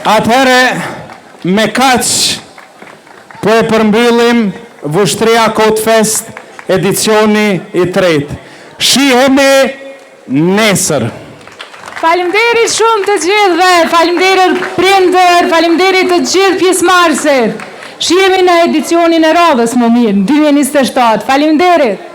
Atëhere, me kaq, po e përmbyllim Vushtria Code Fest edicioni i 3. Shihemi nesër. Faleminderit shumë të gjithëve, faleminderit prindër, faleminderit të gjithë pjesëmarrësit. Shihemi në edicionin e radhës më mirë, 2027. Faleminderit.